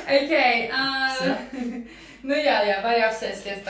Okej, no ja, bara precis det.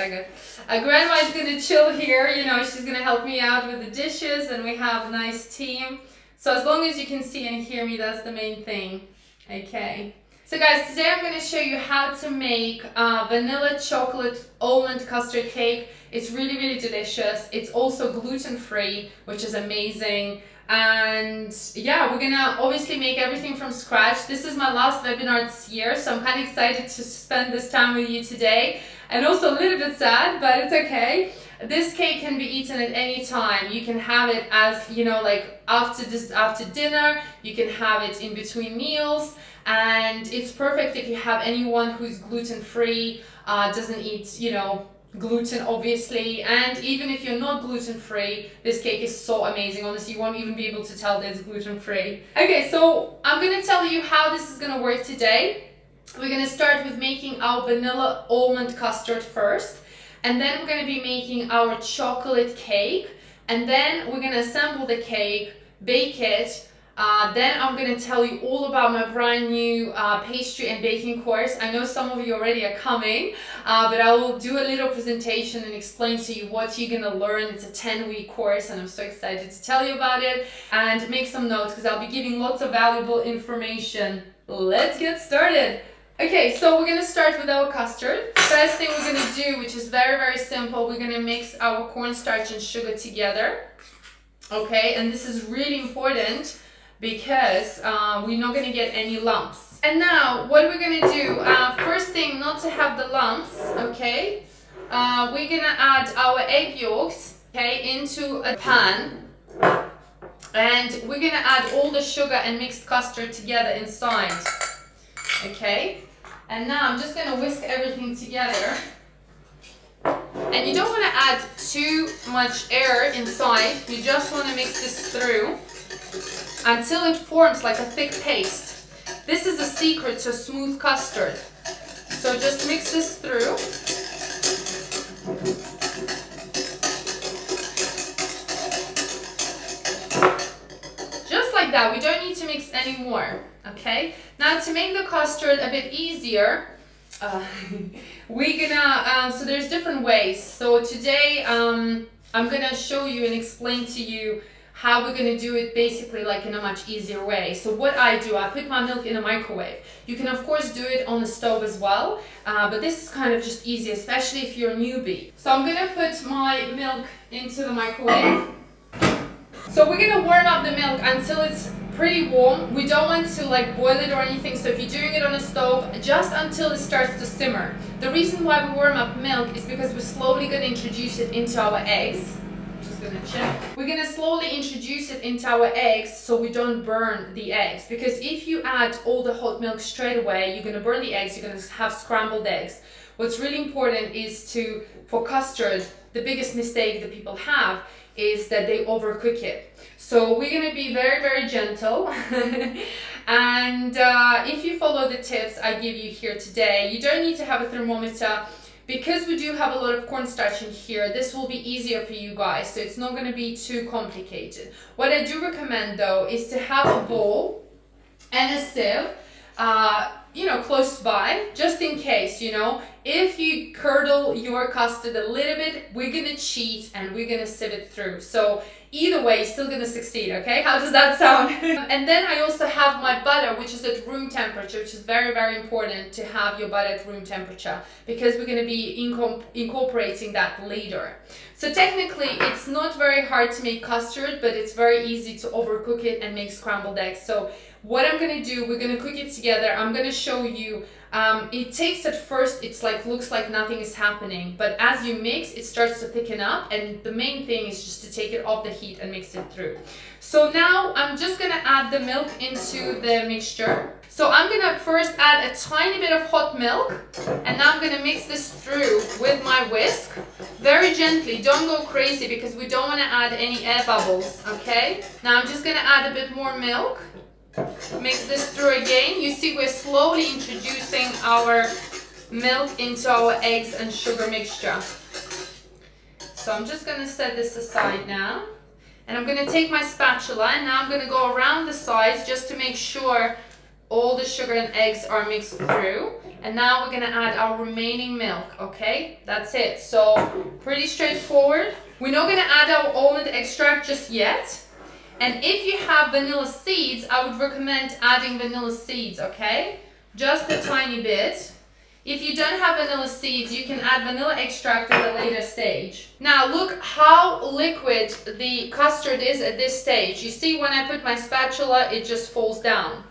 Grandma is gonna chill here, you know, she's gonna help me out with the dishes, and we have a nice team. So as long as you can see and hear me, that's the main thing. Okay. So guys, today I'm going to show you how to make vanilla chocolate almond custard cake. It's really, really delicious. It's also gluten-free, which is amazing. And yeah, we're gonna obviously make everything from scratch. This is my last webinar this year, so I'm kind of excited to spend this time with you today. And also a little bit sad, but it's okay. This cake can be eaten at any time. You can have it as, you know, like after dinner. You can have it in between meals. And it's perfect if you have anyone who's gluten-free, doesn't eat, you know, gluten obviously, and even if you're not gluten-free, this cake is so amazing. Honestly, you won't even be able to tell that it's gluten-free. Okay, so I'm gonna tell you how this is gonna work today. We're gonna start with making our vanilla almond custard first, and then we're gonna be making our chocolate cake, and then we're gonna assemble the cake, bake it. Then I'm going to tell you all about my brand new pastry and baking course. I know some of you already are coming, but I will do a little presentation and explain to you what you're going to learn. It's a 10-week course, and I'm so excited to tell you about it. And make some notes because I'll be giving lots of valuable information. Let's get started. Okay, so we're going to start with our custard. First thing we're going to do, which is very, very simple, we're going to mix our cornstarch and sugar together. Okay, and this is really important because we're not going to get any lumps. And now what we're going to do, first thing, not to have the lumps, okay, we're going to add our egg yolks, okay, into a pan, and we're going to add all the sugar and mixed custard together inside, okay. And now I'm just going to whisk everything together. And you don't want to add too much air inside, you just want to mix this through until it forms like a thick paste. This is the secret to smooth custard. So just mix this through. Just like that, we don't need to mix any more, okay? Now to make the custard a bit easier, we're gonna, so there's different ways. So today I'm gonna show you and explain to you how we're going to do it basically like in a much easier way. So what I do, I put my milk in a microwave. You can of course do it on the stove as well, but this is kind of just easy, especially if you're a newbie. So I'm going to put my milk into the microwave. So we're going to warm up the milk until it's pretty warm. We don't want to like boil it or anything, so if you're doing it on a stove, just until it starts to simmer. The reason why we warm up milk is because we're slowly going to introduce it into our eggs. We're going to slowly introduce it into our eggs so we don't burn the eggs, because if you add all the hot milk straight away, you're going to burn the eggs, you're going to have scrambled eggs. What's really important is for custard, the biggest mistake that people have is that they overcook it. So we're going to be very, very gentle. And if you follow the tips I give you here today, you don't need to have a thermometer. Because we do have a lot of cornstarch in here, this will be easier for you guys, so it's not going to be too complicated. What I do recommend though is to have a bowl and a sieve, you know, close by, just in case, you know. If you curdle your custard a little bit, we're going to cheat and we're going to sieve it through. So either way, you're still going to succeed, okay? How does that sound? And then I also have my butter, which is at room temperature, which is very, very important to have your butter at room temperature, because we're going to be incorporating that later. So technically, it's not very hard to make custard, but it's very easy to overcook it and make scrambled eggs. So what I'm going to do, we're going to cook it together. I'm going to show you. It takes at first, it's like, looks like nothing is happening, but as you mix, it starts to thicken up, and the main thing is just to take it off the heat and mix it through. So now I'm just gonna add the milk into the mixture. So I'm gonna first add a tiny bit of hot milk, and now I'm gonna mix this through with my whisk, very gently. Don't go crazy because we don't wanna add any air bubbles, okay? Now I'm just gonna add a bit more milk. Mix this through again. You see we're slowly introducing our milk into our eggs and sugar mixture. So I'm just going to set this aside now. And I'm going to take my spatula and now I'm going to go around the sides just to make sure all the sugar and eggs are mixed through. And now we're going to add our remaining milk, okay? That's it. So pretty straightforward. We're not going to add our almond extract just yet. And if you have vanilla seeds, I would recommend adding vanilla seeds, okay? Just a tiny bit. If you don't have vanilla seeds, you can add vanilla extract at a later stage. Now look how liquid the custard is at this stage. You see when I put my spatula, it just falls down.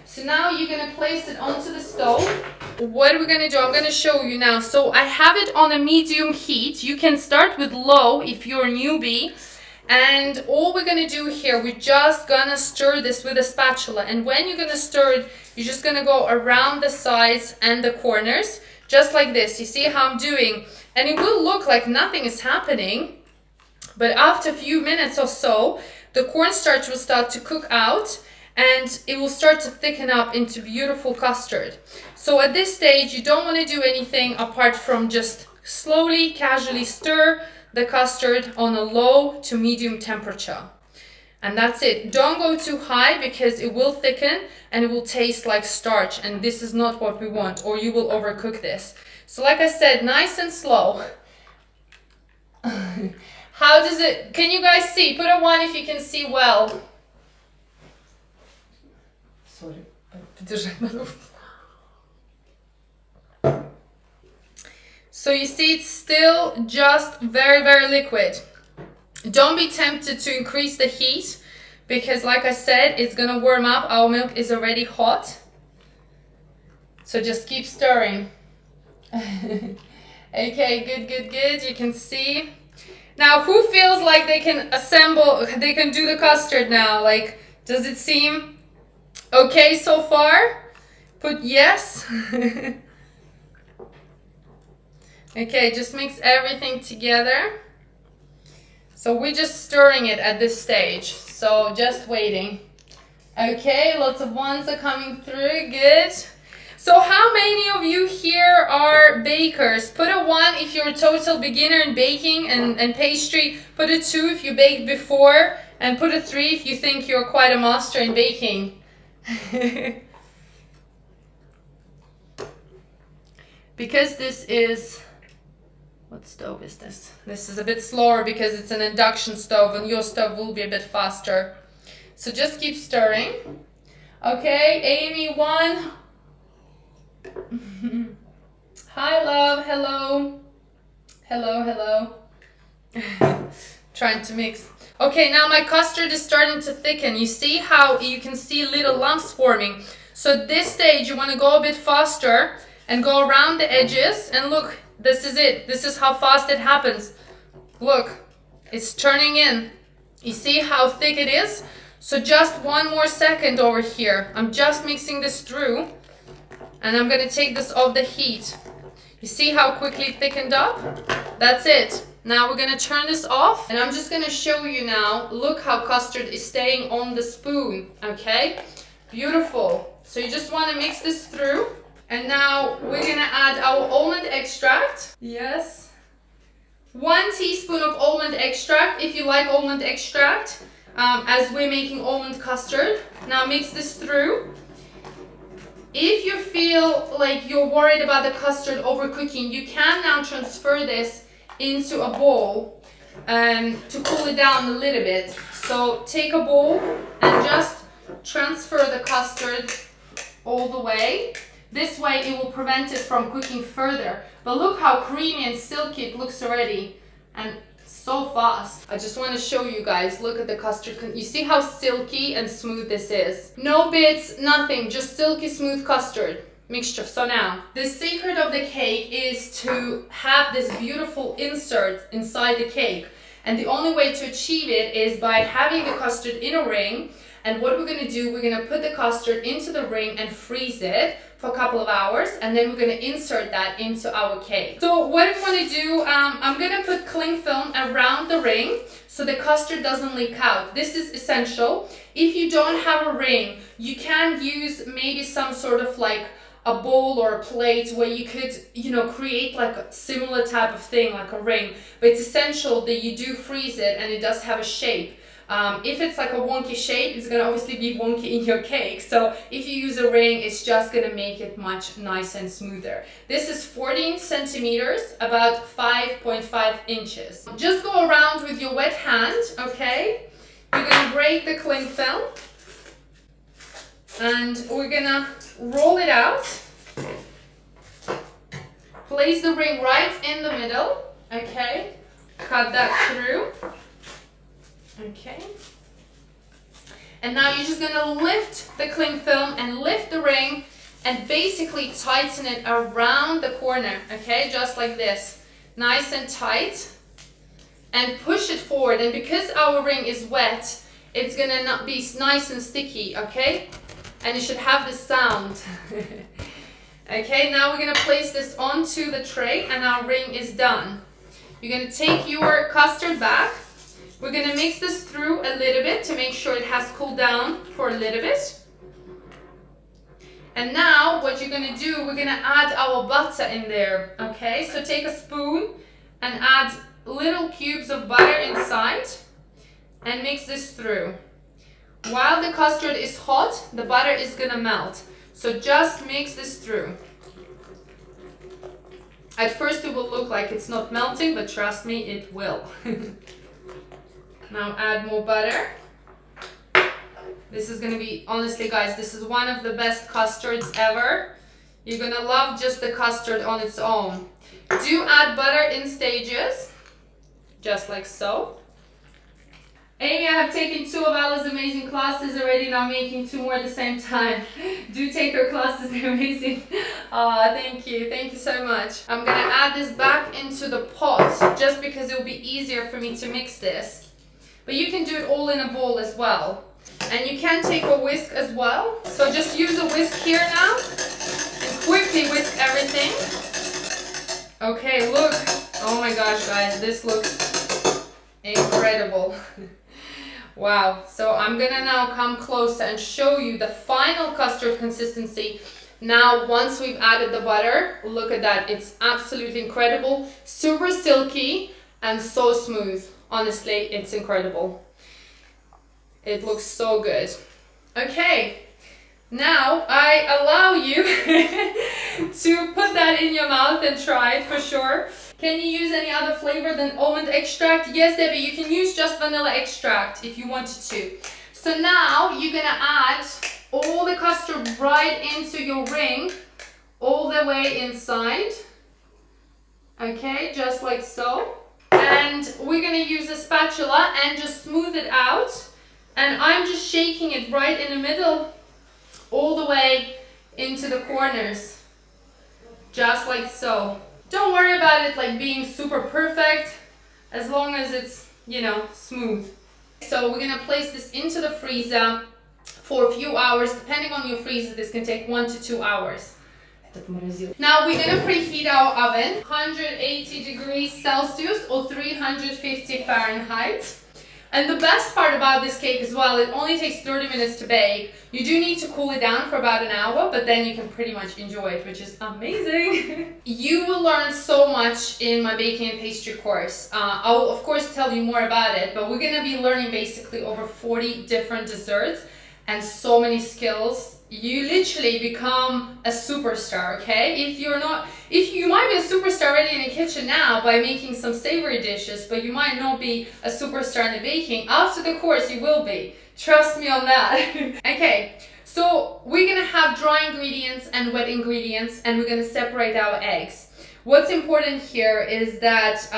So now you're going to place it onto the stove. What are we going to do? I'm going to show you now. So I have it on a medium heat. You can start with low if you're a newbie. And all we're going to do here, we're just going to stir this with a spatula. And when you're going to stir it, you're just going to go around the sides and the corners, just like this. You see how I'm doing? And it will look like nothing is happening. But after a few minutes or so, the cornstarch will start to cook out and it will start to thicken up into beautiful custard. So at this stage, you don't want to do anything apart from just slowly, casually stir the custard on a low to medium temperature. And that's it. Don't go too high because it will thicken and it will taste like starch. And this is not what we want, or you will overcook this. So like I said, nice and slow. How does it, can you guys see? Put a 1 if you can see well. Sorry. So you see it's still just very, very liquid. Don't be tempted to increase the heat because like I said, it's gonna warm up. Our milk is already hot. So just keep stirring. Okay, good, good, good. You can see. Now, who feels like they can assemble, they can do the custard now? Like, does it seem okay so far? Put yes. Okay, just mix everything together. So we're just stirring it at this stage. So just waiting. Okay, lots of 1s are coming through. Good. So how many of you here are bakers? Put a 1 if you're a total beginner in baking and pastry. Put a 2 if you baked before. And put a 3 if you think you're quite a master in baking. Because this is... What stove is this? This is a bit slower because it's an induction stove and your stove will be a bit faster. So just keep stirring. Okay, Amy 1. Hi, love. Hello. Hello, hello. Trying to mix. Okay, now my custard is starting to thicken. You see how you can see little lumps forming. So at this stage, you want to go a bit faster and go around the edges. And look, this is it. This is how fast it happens. Look, it's turning in. You see how thick it is? So just 1 more second over here. I'm just mixing this through. And I'm going to take this off the heat. You see how quickly it thickened up? That's it. Now we're going to turn this off. And I'm just going to show you now. Look how custard is staying on the spoon. Okay? Beautiful. So you just want to mix this through. And now we're going to add our almond extract. Yes. 1 teaspoon of almond extract if you like almond extract. As we're making almond custard. Now mix this through. If you feel like you're worried about the custard overcooking, you can now transfer this into a bowl to cool it down a little bit. So take a bowl and just transfer the custard all the way. This way it will prevent it from cooking further. But look how creamy and silky it looks already. And so fast. I just want to show you guys. Look at the custard. You see how silky and smooth this is? No bits, nothing. Just silky smooth custard mixture. So now, the secret of the cake is to have this beautiful insert inside the cake. And the only way to achieve it is by having the custard in a ring. And what we're going to do, we're going to put the custard into the ring and freeze it for a couple of hours, and then we're going to insert that into our cake. So what I want to do, I'm going to put cling film around the ring so the custard doesn't leak out. This is essential. If you don't have a ring, you can use maybe some sort of like a bowl or a plate where you could, create like a similar type of thing, like a ring. But it's essential that you do freeze it and it does have a shape. If it's like a wonky shape, it's gonna obviously be wonky in your cake. So if you use a ring, it's just gonna make it much nicer and smoother. This is 14 centimeters, about 5.5 inches. Just go around with your wet hand, okay? You're gonna break the cling film and we're gonna roll it out. Place the ring right in the middle, okay? Cut that through. Okay, and now you're just gonna lift the cling film and lift the ring and basically tighten it around the corner, okay, just like this, nice and tight, and push it forward. And because our ring is wet, it's gonna not be nice and sticky, okay, and it should have this sound. Okay, now we're gonna place this onto the tray and our ring is done. You're gonna take your custard back. We're going to mix this through a little bit to make sure it has cooled down for a little bit. And now what you're going to do, we're going to add our butter in there. Okay, so take a spoon and add little cubes of butter inside and mix this through. While the custard is hot, the butter is going to melt. So just mix this through. At first it will look like it's not melting, but trust me, it will. Now add more butter. This is gonna be, honestly guys, this is one of the best custards ever. You're gonna love just the custard on its own. Do add butter in stages, just like so. Amy, I have taken 2 of Ella's amazing classes already, now making 2 more at the same time. Do take her classes, they're amazing. Thank you so much. I'm gonna add this back into the pot, just because it will be easier for me to mix this. But you can do it all in a bowl as well. And you can take a whisk as well. So just use a whisk here now and quickly whisk everything. Okay, look. Oh my gosh, guys, this looks incredible. Wow. So I'm gonna now come closer and show you the final custard consistency. Now, once we've added the butter, look at that. It's absolutely incredible. Super silky and so smooth. Honestly, it's incredible. It looks so good. Okay, now I allow you to put that in your mouth and try it for sure. Can you use any other flavor than almond extract? Yes, Debbie, you can use just vanilla extract if you wanted to. So now you're gonna add all the custard right into your ring, all the way inside. Okay, just like so. And we're gonna use a spatula and just smooth it out. And I'm just shaking it right in the middle, all the way into the corners, just like so. Don't worry about it like being super perfect, as long as it's, you know, smooth. So we're gonna place this into the freezer for a few hours. Depending on your freezer, this can take 1 to 2 hours. Now we're gonna preheat our oven, 180 degrees Celsius or 350 Fahrenheit. And the best part about this cake as well, it only takes 30 minutes to bake. You do need to cool it down for about an hour, but then you can pretty much enjoy it, which is amazing. You will learn so much in my baking and pastry course. I will of course tell you more about it, but we're gonna be learning basically over 40 different desserts and so many skills. You literally become a superstar, okay? If you might be a superstar already in the kitchen now by making some savory dishes, but you might not be a superstar in the baking. After the course, you will be. Trust me on that. Okay, so we're gonna have dry ingredients and wet ingredients, and we're gonna separate our eggs. What's important here is that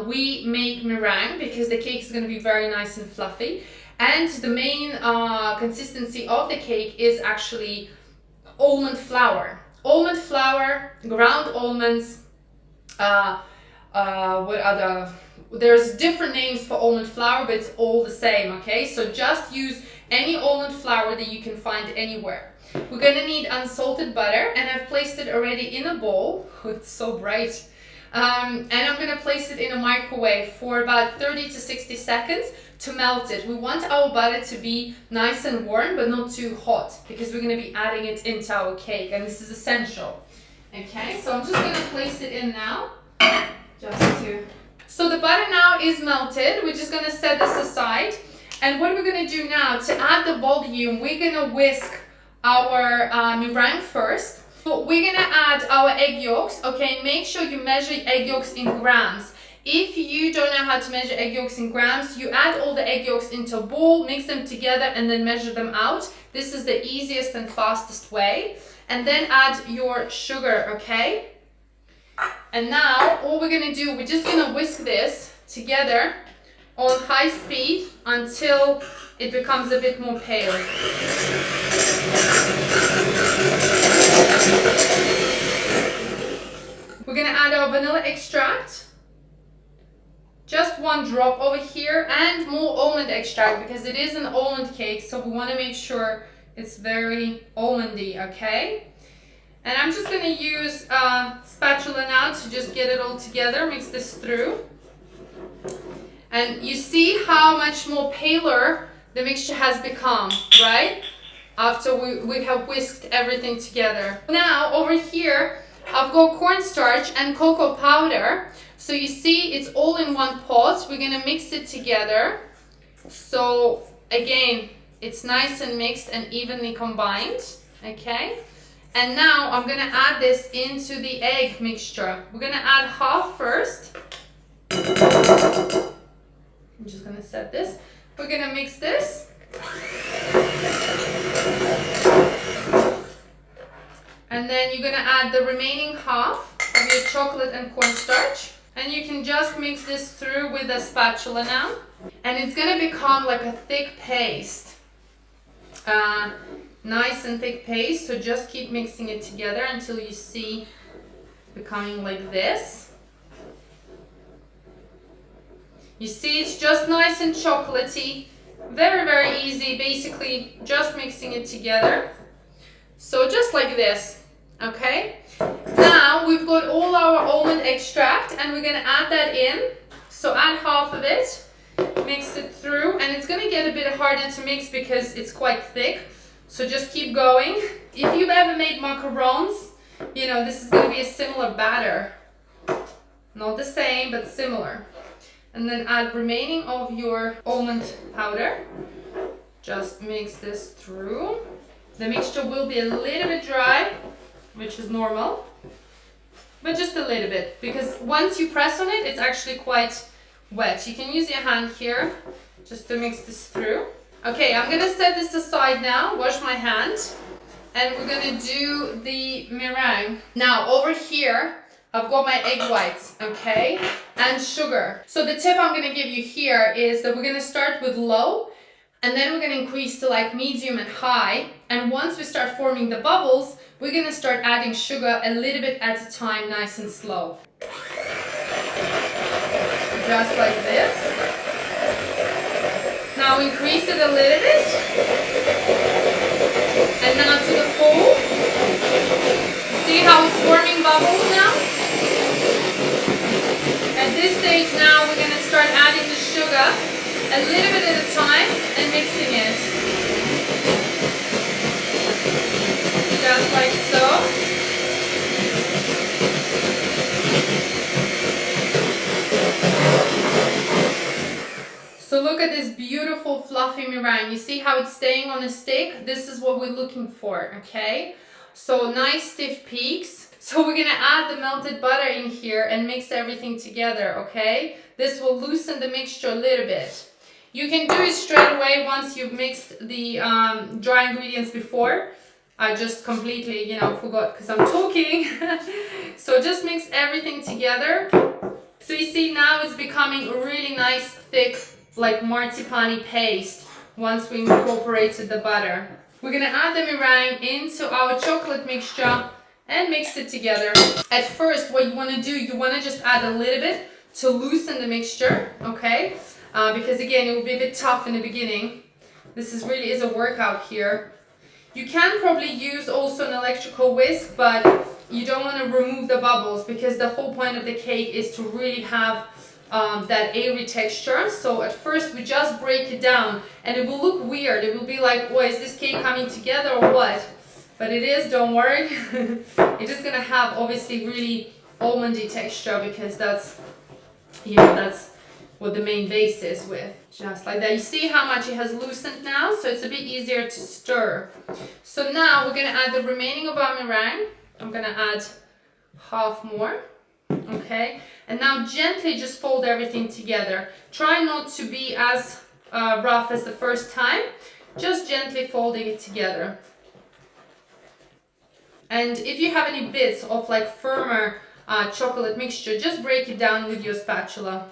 we make meringue because the cake is gonna be very nice and fluffy. And the main consistency of the cake is actually almond flour. Almond flour, ground almonds, there's different names for almond flour, but it's all the same, okay? So just use any almond flour that you can find anywhere. We're gonna need unsalted butter, and I've placed it already in a bowl. Oh, it's so bright. And I'm gonna place it in a microwave for about 30 to 60 seconds to melt it. We want our butter to be nice and warm, but not too hot, because we're gonna be adding it into our cake, and this is essential. Okay, so I'm just gonna place it in now, So the butter now is melted. We're just gonna set this aside. And what we're gonna do now, to add the volume, we're gonna whisk our meringue first. So we're gonna add our egg yolks, okay? Make sure you measure egg yolks in grams. If you don't know how to measure egg yolks in grams, you add all the egg yolks into a bowl, mix them together, and then measure them out. This is the easiest and fastest way. And then add your sugar, okay? And now, all we're gonna do, we're just gonna whisk this together on high speed until it becomes a bit more pale. We're gonna add our vanilla extract, just 1 drop over here, and more almond extract because it is an almond cake, so we want to make sure it's very almondy, okay? And I'm just gonna use a spatula now to just get it all together, mix this through. And you see how much more paler the mixture has become, right? After we have whisked everything together. Now over here, I've got cornstarch and cocoa powder. So you see it's all in one pot. We're gonna mix it together. So again, it's nice and mixed and evenly combined, okay? And now I'm gonna add this into the egg mixture. We're gonna add half first. I'm just gonna set this. We're gonna mix this. And then you're gonna add the remaining half of your chocolate and cornstarch. And you can just mix this through with a spatula now. And it's gonna become like a thick paste. Nice and thick paste. So just keep mixing it together until you see becoming like this. You see, it's just nice and chocolatey. Very, very easy. Basically, just mixing it together. So just like this, okay? Now, we've got all our almond extract, and we're gonna add that in. So add half of it, mix it through, and it's gonna get a bit harder to mix because it's quite thick. So just keep going. If you've ever made macarons, you know, this is gonna be a similar batter. Not the same, but similar. And then add remaining of your almond powder. Just mix this through. The mixture will be a little bit dry, which is normal, but just a little bit, because once you press on it, it's actually quite wet. You can use your hand here just to mix this through. Okay, I'm gonna set this aside now, wash my hand, and we're gonna do the meringue. Now over here, I've got my egg whites, okay, and sugar. So the tip I'm gonna give you here is that we're gonna start with low, and then we're gonna increase to like medium and high. And once we start forming the bubbles, we're gonna start adding sugar a little bit at a time, nice and slow. Just like this. Now increase it a little bit. And now to the full. See how it's forming bubbles now? At this stage now, we're gonna start adding the sugar a little bit at a time and mixing it. Just like so. So look at this beautiful fluffy meringue. You see how it's staying on the stick? This is what we're looking for, okay? So nice stiff peaks. So we're gonna add the melted butter in here and mix everything together, okay? This will loosen the mixture a little bit. You can do it straight away once you've mixed the dry ingredients before. I just completely, forgot because I'm talking. So just mix everything together. So you see now it's becoming a really nice, thick, like marzipan-y paste once we incorporated the butter. We're gonna add the meringue into our chocolate mixture and mix it together. At first, what you wanna do, you wanna just add a little bit to loosen the mixture, okay? Because again, it will be a bit tough in the beginning. This really is a workout here. You can probably use also an electrical whisk, but you don't want to remove the bubbles because the whole point of the cake is to really have that airy texture. So at first we just break it down and it will look weird. It will be like, oh, is this cake coming together or what? But it is, don't worry. It's just gonna have obviously really almondy texture because that's what the main base is with. Just like that. You see how much it has loosened now? So it's a bit easier to stir. So now we're gonna add the remaining of our meringue. I'm gonna add half more. Okay, and now gently just fold everything together. Try not to be as rough as the first time, just gently folding it together. And if you have any bits of like firmer chocolate mixture, just break it down with your spatula.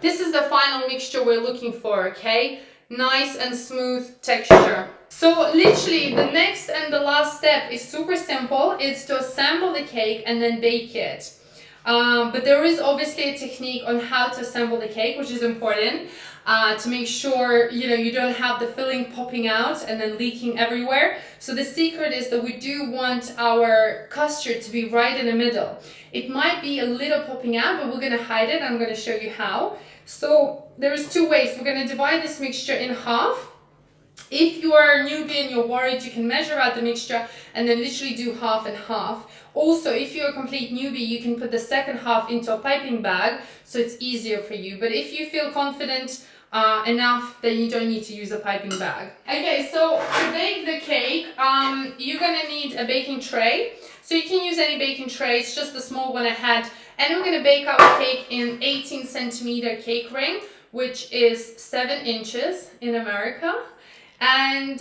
This is the final mixture we're looking for, okay? Nice and smooth texture. So literally the next and the last step is super simple. It's to assemble the cake and then bake it. But there is obviously a technique on how to assemble the cake, which is important to make sure you don't have the filling popping out and then leaking everywhere. So the secret is that we do want our custard to be right in the middle. It might be a little popping out, but we're going to hide it. I'm going to show you how. So there's two ways. We're going to divide this mixture in half. If you are a newbie and you're worried, you can measure out the mixture and then literally do half and half. Also, if you're a complete newbie, you can put the second half into a piping bag, so it's easier for you. But if you feel confident enough, then you don't need to use a piping bag. Okay, so to bake the cake, you're gonna need a baking tray. So you can use any baking tray, it's just the small one I had. And we're gonna bake our cake in 18 centimeter cake ring, which is 7 inches in America. And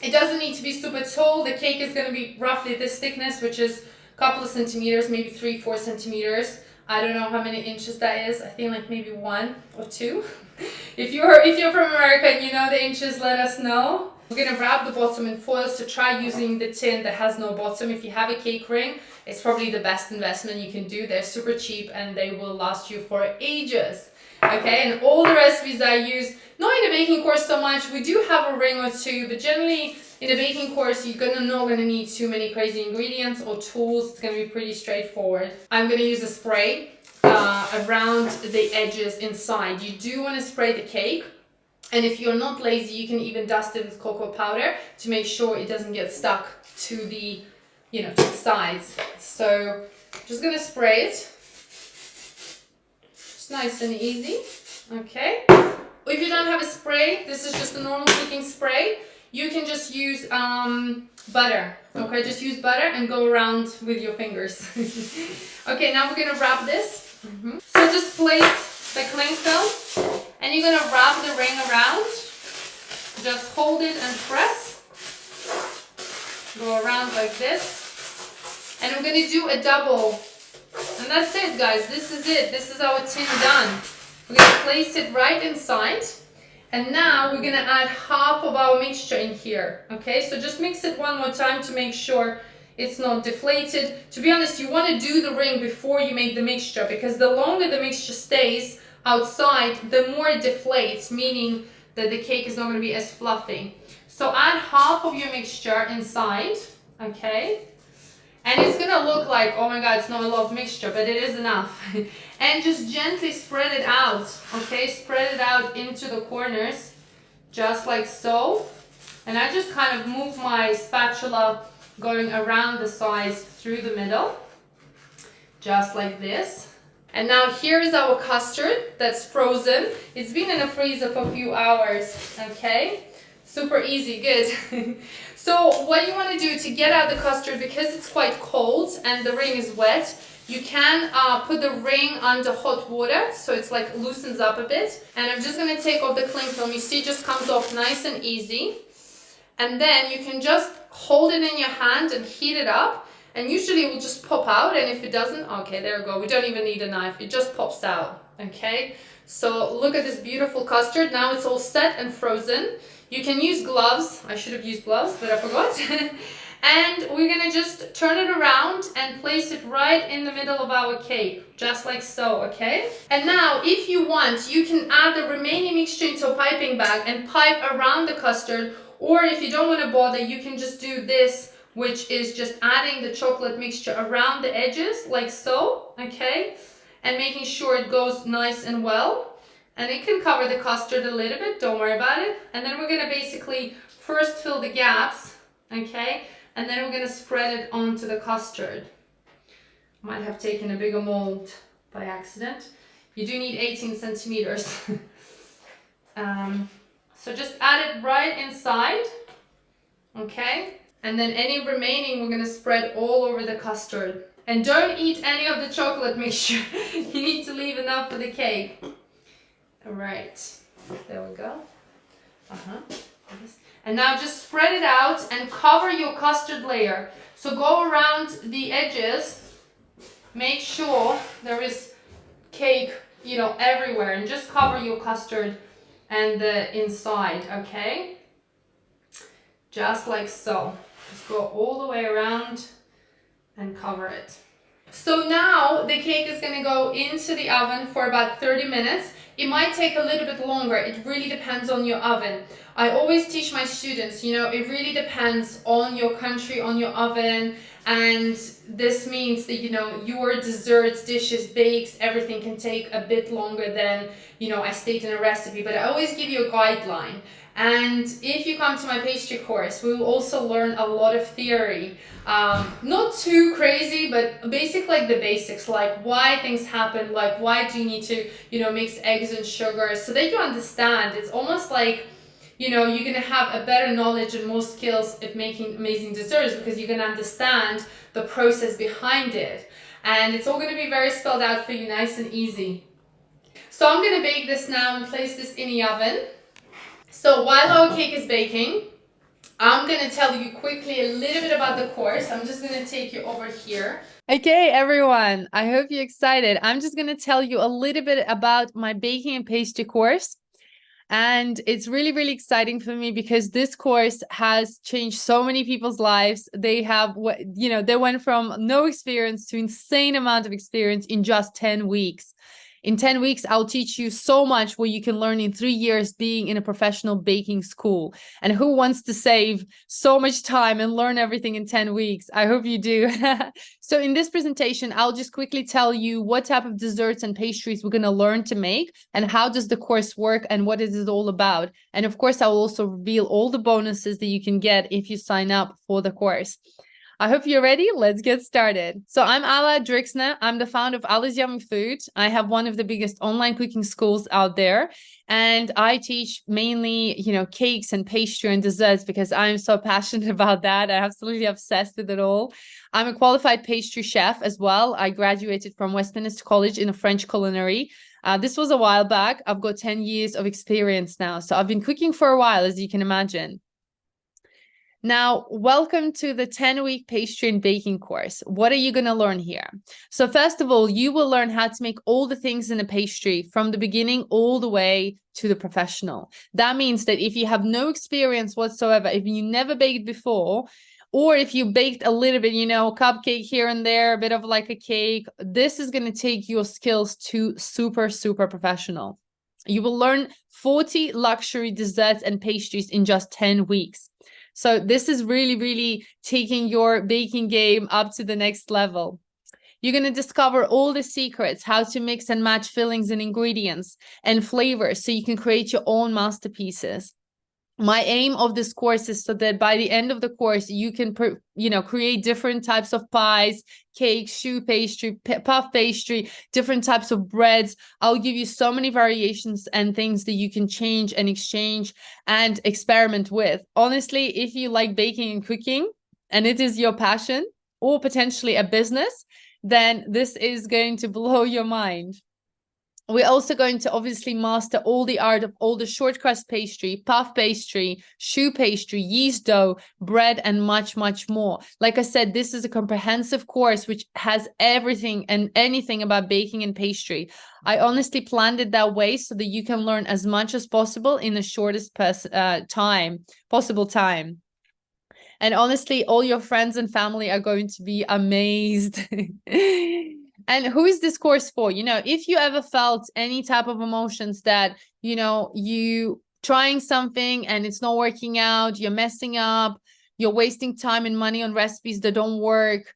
it doesn't need to be super tall. The cake is going to be roughly this thickness, which is a couple of centimeters, maybe 3-4 centimeters. I don't know how many inches that is. I think like maybe 1 or 2. If you're from America and you know the inches, let us know. We're going to wrap the bottom in foil, so try using the tin that has no bottom. If you have a cake ring, it's probably the best investment you can do. They're super cheap and they will last you for ages. Okay, and all the recipes that I use, not in the baking course so much, we do have a ring or two, but generally in the baking course you're not gonna need too many crazy ingredients or tools. It's gonna be pretty straightforward. I'm gonna use a spray around the edges inside. You do want to spray the cake, and if you're not lazy, you can even dust it with cocoa powder to make sure it doesn't get stuck to the to the sides. So just gonna spray it. It's nice and easy. Okay. If you don't have a spray, this is just a normal cooking spray. You can just use butter. Okay, just use butter and go around with your fingers. Okay, now we're gonna wrap this. So just place the cling film and you're gonna wrap the ring around. Just hold it and press. Go around like this. And I'm gonna do a double. And that's it, guys. This is it. This is our tin done. We're going to place it right inside. And now we're going to add half of our mixture in here. Okay, so just mix it one more time to make sure it's not deflated. To be honest, you want to do the ring before you make the mixture, because the longer the mixture stays outside, the more it deflates, meaning that the cake is not going to be as fluffy. So add half of your mixture inside. Okay. And it's gonna look like, oh my god, it's not a lot of mixture, but it is enough. And just gently spread it out, okay? Spread it out into the corners, just like so. And I just kind of move my spatula going around the sides through the middle, just like this. And now here is our custard that's frozen. It's been in the freezer for a few hours, okay? Super easy, good. So what you want to do to get out the custard, because it's quite cold and the ring is wet, you can put the ring under hot water so it's like loosens up a bit. And I'm just going to take off the cling film. You see, it just comes off nice and easy. And then you can just hold it in your hand and heat it up. And usually it will just pop out. And if it doesn't, okay, there we go. We don't even need a knife. It just pops out. Okay. So look at this beautiful custard. Now it's all set and frozen. You can use gloves. I should have used gloves, but I forgot. And we're gonna just turn it around and place it right in the middle of our cake, just like so, okay? And now, if you want, you can add the remaining mixture into a piping bag and pipe around the custard, or if you don't want to bother, you can just do this, which is just adding the chocolate mixture around the edges, like so, okay? And making sure it goes nice and well. And it can cover the custard a little bit, don't worry about it. And then we're gonna basically first fill the gaps, okay? And then we're gonna spread it onto the custard. Might have taken a bigger mold by accident. You do need 18 centimeters. So just add it right inside, okay? And then any remaining we're gonna spread all over the custard. And don't eat any of the chocolate mixture. You need to leave enough for the cake. All right, there we go. And now just spread it out and cover your custard layer. So go around the edges, make sure there is cake, you know, everywhere, and just cover your custard and the inside, okay? Just like so. Just go all the way around and cover it. So now the cake is gonna go into the oven for about 30 minutes. It might take a little bit longer. It really depends on your oven. I always teach my students, you know, it really depends on your country, on your oven. And this means that, you know, your desserts, dishes, bakes, everything can take a bit longer than, you know, I state in a recipe. But I always give you a guideline. And if you come to my pastry course, we will also learn a lot of theory. Not too crazy, but basic, like the basics, like why things happen, like why do you need to, you know, mix eggs and sugar, so that you understand. It's almost like, you know, you're gonna have a better knowledge and more skills at making amazing desserts, because you're gonna understand the process behind it. And it's all gonna be very spelled out for you, nice and easy. So I'm gonna bake this now and place this in the oven. So while our cake is baking, I'm going to tell you quickly a little bit about the course. I'm just going to take you over here. Okay, everyone, I hope you're excited. I'm just going to tell you a little bit about my baking and pastry course. And it's really, really exciting for me because this course has changed so many people's lives. They have, you know, they went from no experience to insane amount of experience in just 10 weeks. In 10 weeks, I'll teach you so much what you can learn in 3 years being in a professional baking school. And who wants to save so much time and learn everything in 10 weeks? I hope you do. So in this presentation, I'll just quickly tell you what type of desserts and pastries we're going to learn to make and how does the course work and what is it all about. And of course, I will also reveal all the bonuses that you can get if you sign up for the course. I hope you're ready. Let's get started. So I'm Ala Drixner. I'm the founder of Ala's Yummy Food. I have one of the biggest online cooking schools out there. And I teach mainly, you know, cakes and pastry and desserts because I'm so passionate about that. I'm absolutely obsessed with it all. I'm a qualified pastry chef as well. I graduated from Westminster College in French culinary. This was a while back. I've got 10 years of experience now. So I've been cooking for a while, as you can imagine. Now, welcome to the 10-week pastry and baking course. What are you going to learn here? So first of all, you will learn how to make all the things in a pastry from the beginning all the way to the professional. That means that if you have no experience whatsoever, if you never baked before, or if you baked a little bit, you know, cupcake here and there, a bit of like a cake, this is going to take your skills to super, super professional. You will learn 40 luxury desserts and pastries in just 10 weeks. So this is really, really taking your baking game up to the next level. You're going to discover all the secrets, how to mix and match fillings and ingredients and flavors so you can create your own masterpieces. My aim of this course is so that by the end of the course, you can, you know, create different types of pies, cakes, choux pastry, puff pastry, different types of breads. I'll give you so many variations and things that you can change and exchange and experiment with. Honestly, if you like baking and cooking and it is your passion or potentially a business, then this is going to blow your mind. We're also going to obviously master all the art of all the short crust pastry, puff pastry, choux pastry, yeast dough, bread, and much, much more. Like I said, this is a comprehensive course which has everything and anything about baking and pastry. I honestly planned it that way so that you can learn as much as possible in the shortest possible time. And honestly, all your friends and family are going to be amazed. And who is this course for? You know, if you ever felt any type of emotions that, you know, you trying something and it's not working out, you're messing up, you're wasting time and money on recipes that don't work,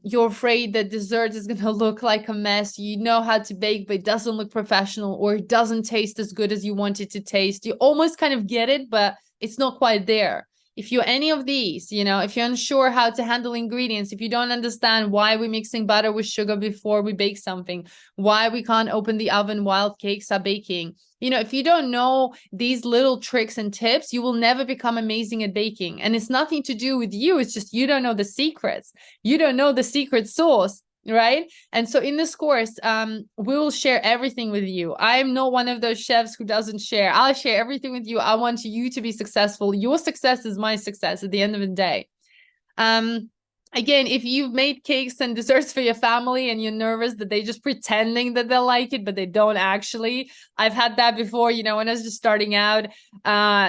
you're afraid that dessert is going to look like a mess, you know how to bake, but it doesn't look professional or it doesn't taste as good as you want it to taste. You almost kind of get it, but it's not quite there. If you're any of these, you know, if you're unsure how to handle ingredients, if you don't understand why we're mixing butter with sugar before we bake something, why we can't open the oven while cakes are baking, you know, if you don't know these little tricks and tips, you will never become amazing at baking. And it's nothing to do with you. It's just you don't know the secrets. You don't know the secret sauce, right? And so in this course, we will share everything with you. I'm not one of those chefs who doesn't share. I'll share everything with you. I want you to be successful. Your success is my success at the end of the day. Again, if you've made cakes and desserts for your family and you're nervous that they're just pretending that they like it, but they don't actually, I've had that before, you know, when I was just starting out.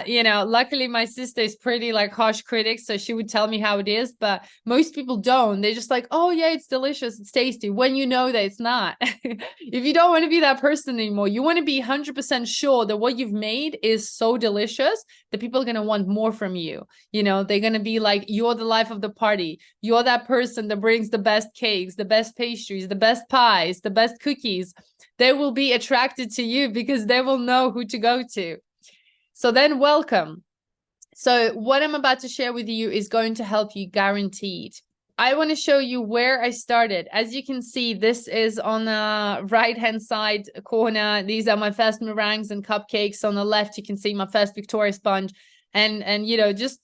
You know, luckily my sister is pretty like harsh critic, so she would tell me how it is, but most people don't. They're just like, oh yeah, it's delicious, it's tasty, when you know that it's not. If you don't want to be that person anymore, you want to be 100% sure that what you've made is so delicious that people are going to want more from you. You know, they're going to be like, you're the life of the party. You're that person that brings the best cakes, the best pastries, the best pies, the best cookies. They will be attracted to you because they will know who to go to. So then welcome. So what I'm about to share with you is going to help you guaranteed. I want to show you where I started. As you can see, this is on the right-hand side corner. These are my first meringues and cupcakes. On the left, you can see my first Victoria sponge. And you know, just,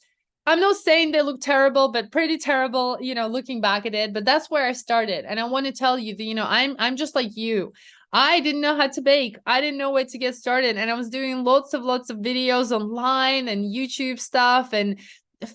I'm not saying they look terrible, but pretty terrible, you know, looking back at it. But that's where I started. And I want to tell you that, you know, I'm just like you. I didn't know how to bake. I didn't know where to get started. And I was doing lots of videos online and YouTube stuff and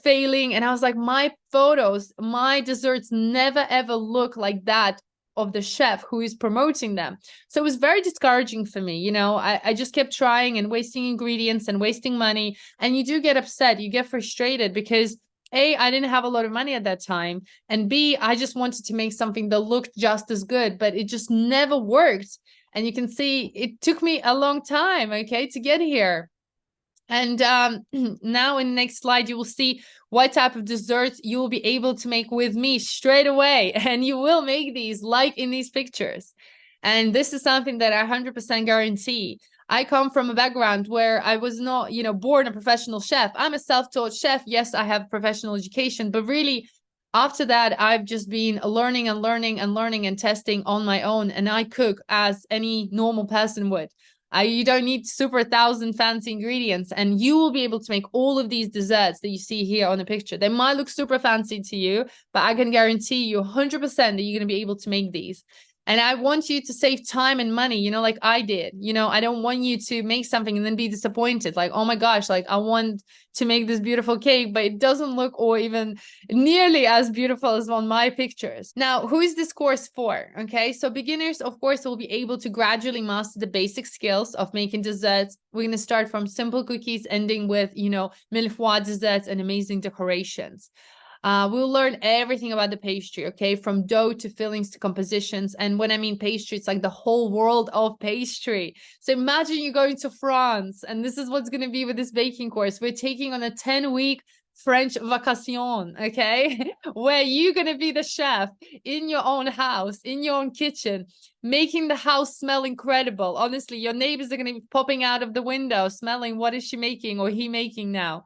failing. And I was like, my photos, my desserts never ever look like that of the chef who is promoting them. So it was very discouraging for me. You know, I just kept trying and wasting ingredients and wasting money. And you do get upset, you get frustrated because A, I didn't have a lot of money at that time. And B, I just wanted to make something that looked just as good, but it just never worked. And you can see it took me a long time, okay, to get here. And now in the next slide, you will see what type of desserts you will be able to make with me straight away. And you will make these like in these pictures. And this is something that I 100% guarantee. I come from a background where I was not, you know, born a professional chef. I'm a self-taught chef. Yes, I have professional education, but really after that, I've just been learning and learning and learning and testing on my own. And I cook as any normal person would. You don't need super 1,000 fancy ingredients, and you will be able to make all of these desserts that you see here on the picture. They might look super fancy to you, but I can guarantee you 100% that you're going to be able to make these. And I want you to save time and money, you know, like I did. You know, I don't want you to make something and then be disappointed. Like, oh my gosh, like I want to make this beautiful cake, but it doesn't look or even nearly as beautiful as on my pictures. Now, who is this course for? Okay, so beginners, of course, will be able to gradually master the basic skills of making desserts. We're going to start from simple cookies, ending with, you know, mille-feuille desserts and amazing decorations. We'll learn everything about the pastry, okay, from dough to fillings to compositions. And when I mean pastry, it's like the whole world of pastry. So imagine you're going to France, and this is what's going to be with this baking course. We're taking on a 10-week French vacation, okay, where you're going to be the chef in your own house, in your own kitchen, making the house smell incredible. Honestly, your neighbors are going to be popping out of the window smelling what is she making or he making now.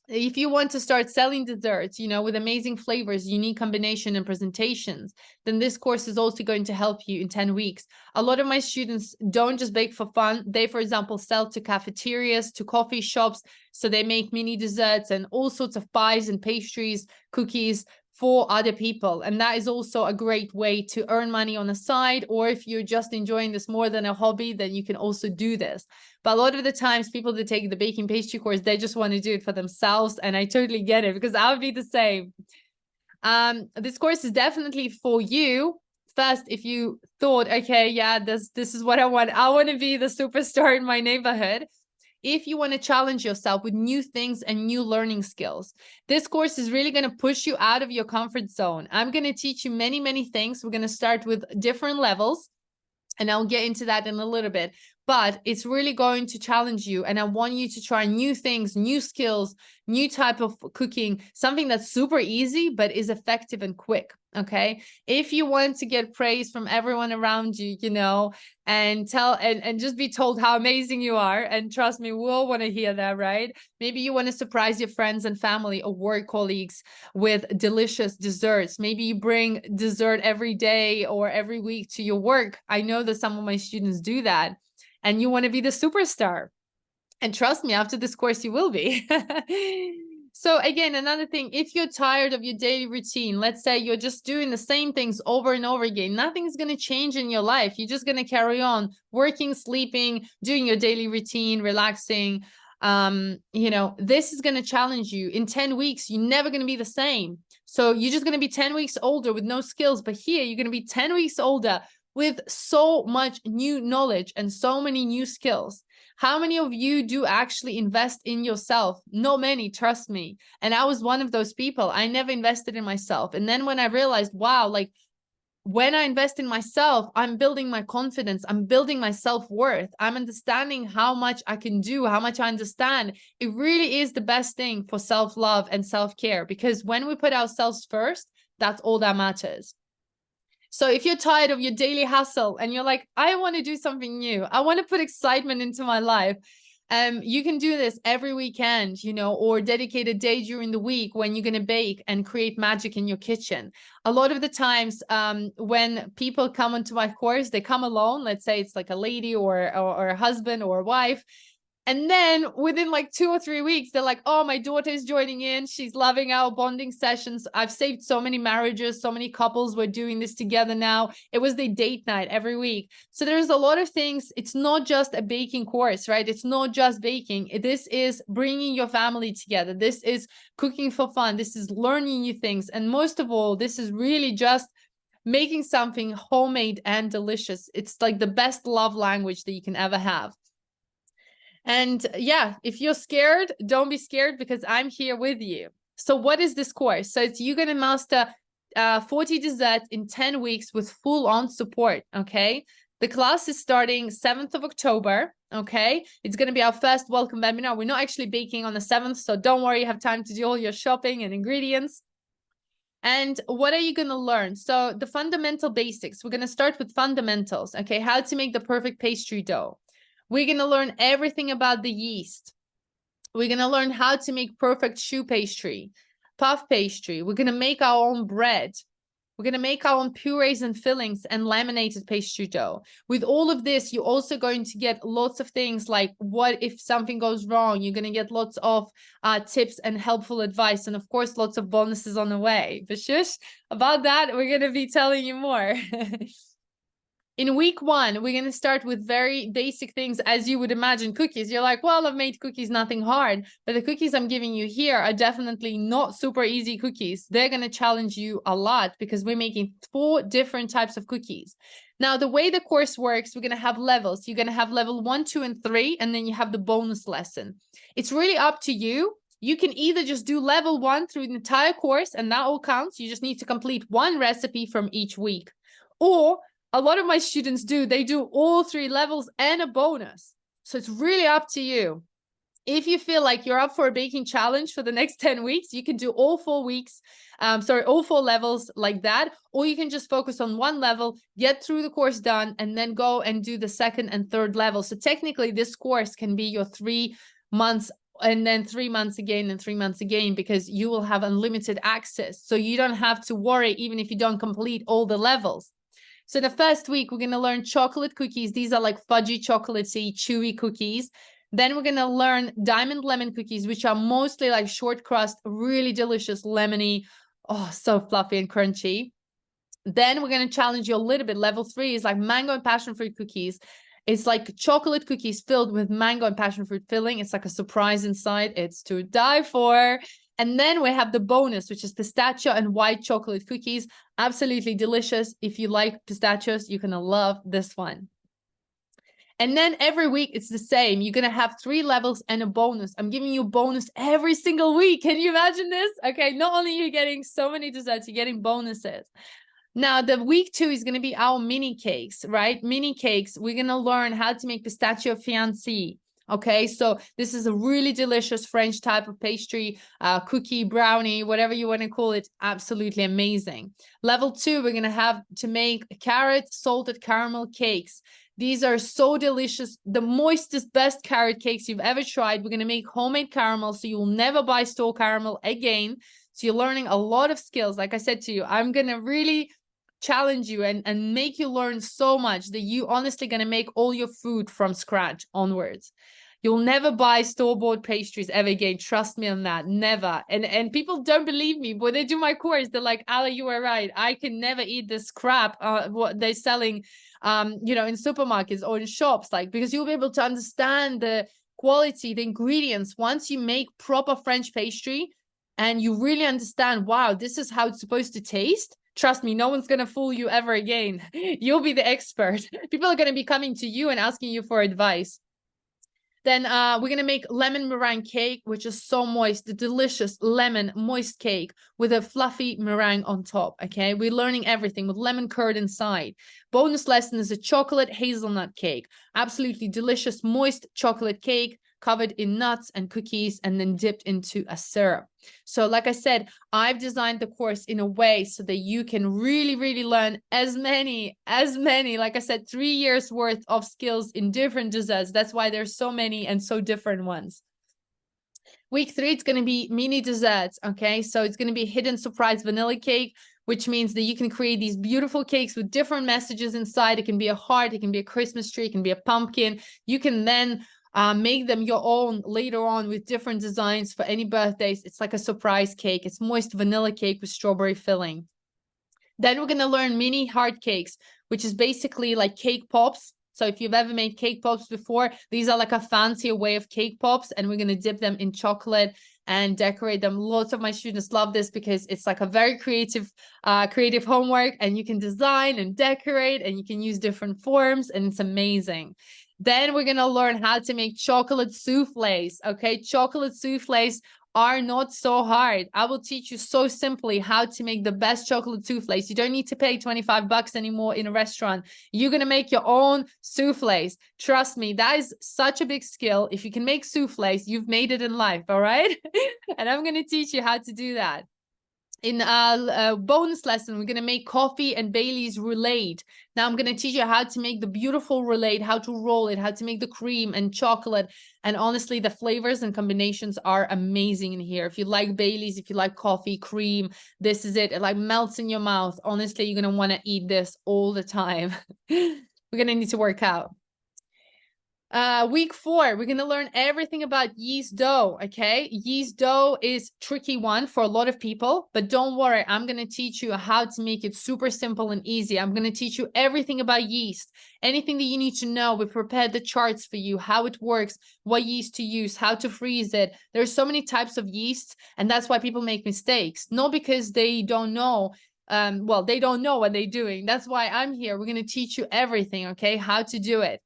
If you want to start selling desserts, you know, with amazing flavors, unique combination and presentations, then this course is also going to help you in 10 weeks. A lot of my students don't just bake for fun. They, for example, sell to cafeterias, to coffee shops. So they make mini desserts and all sorts of pies and pastries, cookies for other people. And that is also a great way to earn money on the side. Or if you're just enjoying this more than a hobby, then you can also do this. But a lot of the times people that take the baking pastry course, they just want to do it for themselves. And I totally get it because I would be the same. This course is definitely for you. First, if you thought, okay, yeah, this is what I want. I want to be the superstar in my neighborhood. If you want to challenge yourself with new things and new learning skills, this course is really going to push you out of your comfort zone. I'm going to teach you many, many things. We're going to start with different levels, and I'll get into that in a little bit. but it's really going to challenge you. And I want you to try new things, new skills, new type of cooking, something that's super easy, but is effective and quick. Okay. If you want to get praise from everyone around you, you know, and just be told how amazing you are. And trust me, we all want to hear that, right? Maybe you want to surprise your friends and family or work colleagues with delicious desserts. Maybe you bring dessert every day or every week to your work. I know that some of my students do that. And you want to be the superstar. And trust me, after this course, you will be. So again, another thing, if you're tired of your daily routine, let's say you're just doing the same things over and over again, nothing's going to change in your life. You're just going to carry on working, sleeping, doing your daily routine, relaxing. You know, this is going to challenge you. In 10 weeks, you're never going to be the same. So you're just going to be 10 weeks older with no skills. But here, you're going to be 10 weeks older with so much new knowledge and so many new skills. How many of you do actually invest in yourself? Not many, trust me. And I was one of those people. I never invested in myself. And then when I realized, wow, like when I invest in myself, I'm building my confidence. I'm building my self-worth. I'm understanding how much I can do, how much I understand. It really is the best thing for self-love and self-care, because when we put ourselves first, that's all that matters. So if you're tired of your daily hustle and you're like, I want to do something new, I want to put excitement into my life, you can do this every weekend, you know, or dedicate a day during the week when you're going to bake and create magic in your kitchen. A lot of the times when people come onto my course, they come alone. Let's say it's like a lady or a husband or a wife. And then within like 2 or 3 weeks, they're like, oh, my daughter is joining in. She's loving our bonding sessions. I've saved so many marriages, so many couples were doing this together now. It was their date night every week. So there's a lot of things. It's not just a baking course, right? It's not just baking. This is bringing your family together. This is cooking for fun. This is learning new things. And most of all, this is really just making something homemade and delicious. It's like the best love language that you can ever have. And yeah, if you're scared, don't be scared, because I'm here with you. So what is this course? So it's you're going to master 40 desserts in 10 weeks with full-on support, okay? The class is starting 7th of October, okay? It's going to be our first welcome webinar. We're not actually baking on the 7th, so don't worry, you have time to do all your shopping and ingredients. And what are you going to learn? So the fundamental basics, we're going to start with fundamentals, okay? How to make the perfect pastry dough. We're going to learn everything about the yeast. We're going to learn how to make perfect choux pastry, puff pastry. We're going to make our own bread. We're going to make our own purees and fillings and laminated pastry dough. With all of this, you're also going to get lots of things like what if something goes wrong. You're going to get lots of tips and helpful advice. And of course, lots of bonuses on the way. But shush, about that, we're going to be telling you more. In week 1, we're going to start with very basic things, as you would imagine, cookies. You're like, well, I've made cookies, nothing hard. But the cookies I'm giving you here are definitely not super easy cookies. They're going to challenge you a lot because we're making 4 different types of cookies. Now, the way the course works, we're going to have levels. You're going to have level 1, 2, and 3, and then you have the bonus lesson. It's really up to you. You can either just do level 1 through the entire course, and that all counts. You just need to complete 1 recipe from each week. Or a lot of my students they do all 3 levels and a bonus. So it's really up to you. If you feel like you're up for a baking challenge for the next 10 weeks, you can do all 4 weeks, all 4 levels like that, or you can just focus on 1 level, get through the course done, and then go and do the 2nd and 3rd level. So technically this course can be your 3 months and then 3 months again and 3 months again, because you will have unlimited access. So you don't have to worry even if you don't complete all the levels. So the first week, we're going to learn chocolate cookies. These are like fudgy, chocolatey, chewy cookies. Then we're going to learn diamond lemon cookies, which are mostly like short crust, really delicious, lemony. Oh, so fluffy and crunchy. Then we're going to challenge you a little bit. Level 3 is like mango and passion fruit cookies. It's like chocolate cookies filled with mango and passion fruit filling. It's like a surprise inside. It's to die for. And then we have the bonus, which is pistachio and white chocolate cookies. Absolutely delicious. If you like pistachios, you're going to love this one. And then every week, it's the same. You're going to have 3 levels and a bonus. I'm giving you a bonus every single week. Can you imagine this? Okay, not only are you getting so many desserts, you're getting bonuses. Now, the week 2 is going to be our mini cakes, right? Mini cakes. We're going to learn how to make pistachio fiancé. Okay, so this is a really delicious French type of pastry, cookie, brownie, whatever you want to call it. Absolutely amazing. Level 2, we're going to have to make carrot salted caramel cakes. These are so delicious. The moistest, best carrot cakes you've ever tried. We're going to make homemade caramel, so you will never buy store caramel again. So you're learning a lot of skills. Like I said to you, I'm going to really challenge you and make you learn so much that you honestly going to make all your food from scratch onwards. You'll never buy store-bought pastries ever again. Trust me on that. Never. And people don't believe me. When they do my course, they're like, "Ala, you are right. I can never eat this crap, what they're selling, you know, in supermarkets or in shops." Like, because you'll be able to understand the quality, the ingredients. Once you make proper French pastry and you really understand, wow, this is how it's supposed to taste. Trust me, no one's going to fool you ever again. You'll be the expert. People are going to be coming to you and asking you for advice. Then we're going to make lemon meringue cake, which is so moist, the delicious lemon moist cake with a fluffy meringue on top, okay? We're learning everything with lemon curd inside. Bonus lesson is a chocolate hazelnut cake. Absolutely delicious, moist chocolate cake covered in nuts and cookies and then dipped into a syrup. So like I said, I've designed the course in a way so that you can really, really learn as many, like I said, 3 years worth of skills in different desserts. That's why there's so many and so different ones. Week 3, it's going to be mini desserts. Okay, so it's going to be hidden surprise vanilla cake, which means that you can create these beautiful cakes with different messages inside. It can be a heart, it can be a Christmas tree, it can be a pumpkin. You can then make them your own later on with different designs for any birthdays. It's like a surprise cake. It's moist vanilla cake with strawberry filling. Then we're going to learn mini heart cakes, which is basically like cake pops. So if you've ever made cake pops before, these are like a fancier way of cake pops, and we're going to dip them in chocolate and decorate them. Lots of my students love this because it's like a very creative homework, and you can design and decorate and you can use different forms, and it's amazing. Then we're going to learn how to make chocolate soufflés. Okay, chocolate soufflés are not so hard. I will teach you so simply how to make the best chocolate soufflés. You don't need to pay 25 bucks anymore in a restaurant. You're going to make your own soufflés. Trust me, that is such a big skill. If you can make soufflés, you've made it in life, all right? And I'm going to teach you how to do that. In a bonus lesson, we're going to make coffee and Bailey's roulade. Now I'm going to teach you how to make the beautiful roulade, how to roll it, how to make the cream and chocolate. And honestly, the flavors and combinations are amazing in here. If you like Bailey's, if you like coffee, cream, this is it. It like melts in your mouth. Honestly, you're going to want to eat this all the time. We're going to need to work out. Week 4, we're going to learn everything about yeast dough. Okay, yeast dough is tricky one for a lot of people, but don't worry, I'm going to teach you how to make it super simple and easy. I'm going to teach you everything about yeast, anything that you need to know. We prepared the charts for you, how it works, what yeast to use, how to freeze it. There's so many types of yeast, and that's why people make mistakes, not because they don't know. Well, they don't know what they're doing. That's why I'm here. We're going to teach you everything, okay, how to do it.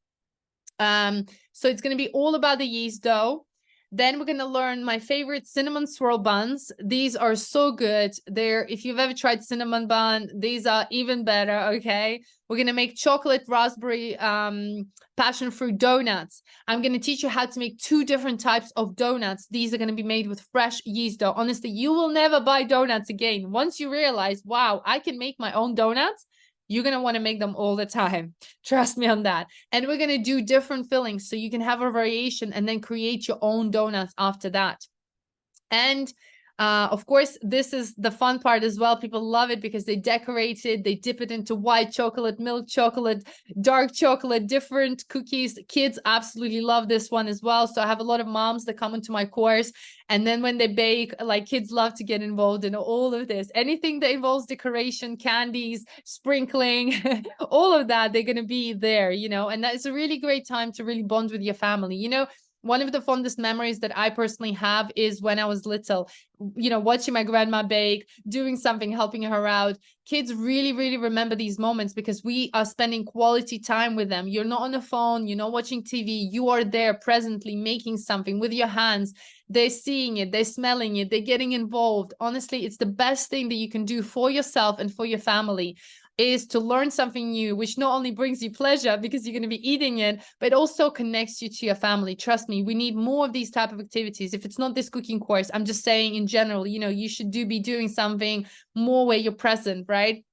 So it's going to be all about the yeast dough. Then we're going to learn my favorite cinnamon swirl buns. These are so good. If you've ever tried cinnamon bun, these are even better. Okay. We're going to make chocolate raspberry passion fruit donuts. I'm going to teach you how to make 2 different types of donuts. These are going to be made with fresh yeast dough. Honestly, you will never buy donuts again. Once you realize, wow, I can make my own donuts, you're going to want to make them all the time. Trust me on that. And we're going to do different fillings so you can have a variation and then create your own donuts after that. And of course, this is the fun part as well. People love it because they decorate it. They dip it into white chocolate, milk chocolate, dark chocolate, different cookies. Kids absolutely love this one as well. So I have a lot of moms that come into my course. And then when they bake, like, kids love to get involved in all of this. Anything that involves decoration, candies, sprinkling, all of that, they're going to be there, you know. And that's a really great time to really bond with your family. You know, One of the fondest memories that I personally have is when I was little, watching my grandma bake, doing something, helping her out. Kids really, really remember these moments because we are spending quality time with them. You're not on the phone, you're not watching TV, you are there presently making something with your hands. They're seeing it, they're smelling it, they're getting involved. Honestly, it's the best thing that you can do for yourself and for your family, is to learn something new, which not only brings you pleasure because you're going to be eating it, but also connects you to your family. Trust me, we need more of these type of activities. If it's not this cooking course, I'm just saying in general, you should be doing something more where you're present, right?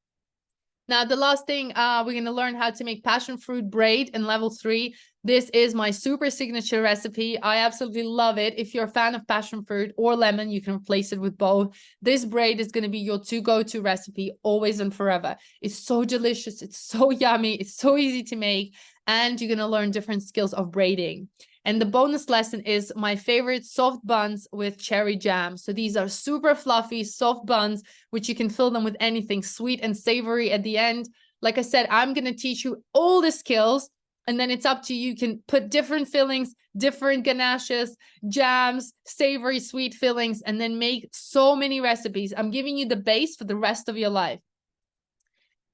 Now, the last thing, we're going to learn how to make passion fruit braid in level 3. This is my super signature recipe. I absolutely love it. If you're a fan of passion fruit or lemon, you can replace it with both. This braid is going to be your go-to recipe, always and forever. It's so delicious. It's so yummy. It's so easy to make. And you're going to learn different skills of braiding. And the bonus lesson is my favorite soft buns with cherry jam. So these are super fluffy, soft buns, which you can fill them with anything sweet and savory at the end. Like I said, I'm going to teach you all the skills, and then it's up to you. You can put different fillings, different ganaches, jams, savory, sweet fillings, and then make so many recipes. I'm giving you the base for the rest of your life.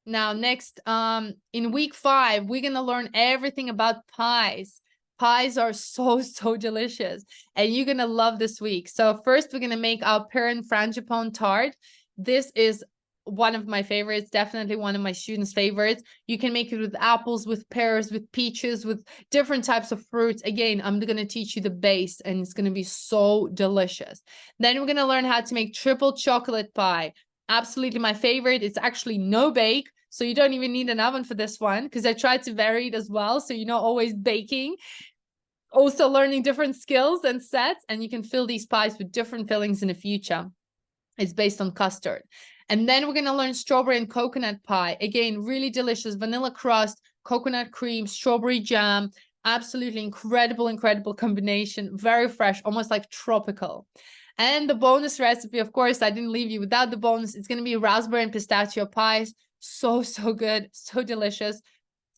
Now, next, in week 5, we're going to learn everything about pies. Pies are so delicious, and you're going to love this week. So first, we're going to make our pear frangipane tart. This is one of my favorites, definitely one of my students' favorites. You can make it with apples, with pears, with peaches, with different types of fruits. Again, I'm going to teach you the base, and it's going to be so delicious. Then we're going to learn how to make triple chocolate pie. Absolutely my favorite. It's actually no bake, so you don't even need an oven for this one, because I tried to vary it as well, so you're not always baking. Also learning different skills and sets, and you can fill these pies with different fillings in the future. It's based on custard. And then we're going to learn strawberry and coconut pie. Again, really delicious, vanilla crust, coconut cream, strawberry jam. Absolutely incredible combination. Very fresh, almost like tropical. And the bonus recipe, of course, I didn't leave you without the bonus. It's going to be raspberry and pistachio pies. So good, so delicious.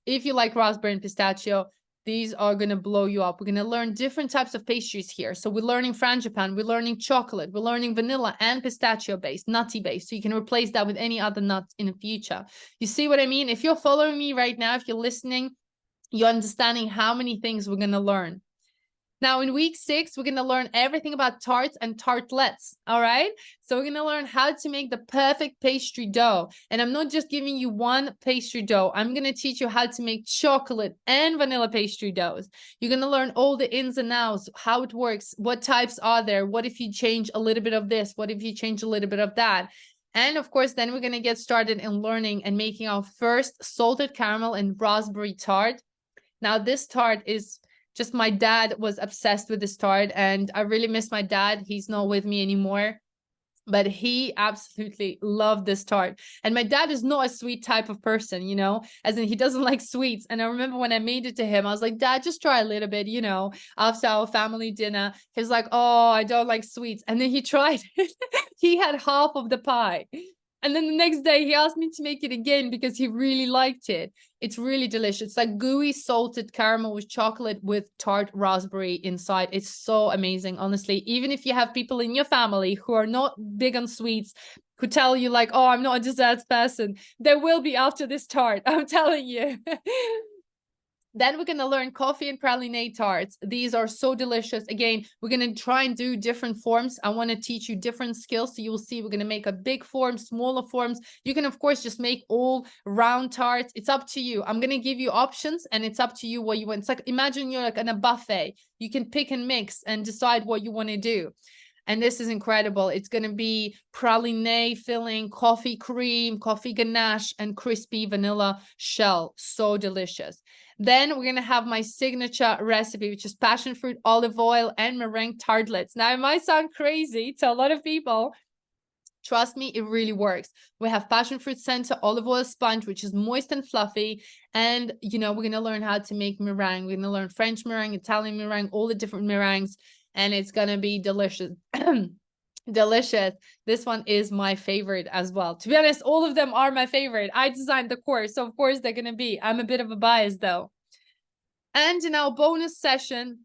If you like raspberry and pistachio, these are going to blow you up. We're going to learn different types of pastries here. So we're learning frangipane, we're learning chocolate, we're learning vanilla and pistachio based, nutty based. So you can replace that with any other nut in the future. You see what I mean? If you're following me right now, if you're listening, you're understanding how many things we're going to learn. Now, in week 6, we're going to learn everything about tarts and tartlets, all right? So we're going to learn how to make the perfect pastry dough. And I'm not just giving you one pastry dough. I'm going to teach you how to make chocolate and vanilla pastry doughs. You're going to learn all the ins and outs, how it works, what types are there, what if you change a little bit of this, what if you change a little bit of that. And of course, then we're going to get started in learning and making our first salted caramel and raspberry tart. Now, this tart is... just my dad was obsessed with this tart, and I really miss my dad. He's not with me anymore, but he absolutely loved this tart. And my dad is not a sweet type of person, as in he doesn't like sweets. And I remember when I made it to him, I was like, Dad, just try a little bit, after our family dinner. He was like, oh, I don't like sweets. And then he tried it. He had half of the pie. And then the next day he asked me to make it again because he really liked it. It's really delicious. It's like gooey salted caramel with chocolate with tart raspberry inside. It's so amazing, honestly. Even if you have people in your family who are not big on sweets, who tell you like, oh, I'm not a desserts person, there will be after this tart. I'm telling you. Then we're going to learn coffee and praline tarts. These are so delicious. Again, we're going to try and do different forms. I want to teach you different skills. So you'll see we're going to make a big form, smaller forms. You can, of course, just make all round tarts. It's up to you. I'm going to give you options, and it's up to you what you want. It's like, imagine you're like in a buffet. You can pick and mix and decide what you want to do. And this is incredible. It's going to be praline filling, coffee cream, coffee ganache, and crispy vanilla shell. So delicious. Then we're going to have my signature recipe, which is passion fruit, olive oil, and meringue tartlets. Now, it might sound crazy to a lot of people. Trust me, it really works. We have passion fruit center, olive oil sponge, which is moist and fluffy. And, we're going to learn how to make meringue. We're going to learn French meringue, Italian meringue, all the different meringues. And it's going to be delicious. Delicious. This one is my favorite as well. To be honest, all of them are my favorite. I designed the course, so of course they're going to be. I'm a bit of a bias though. And in our bonus session,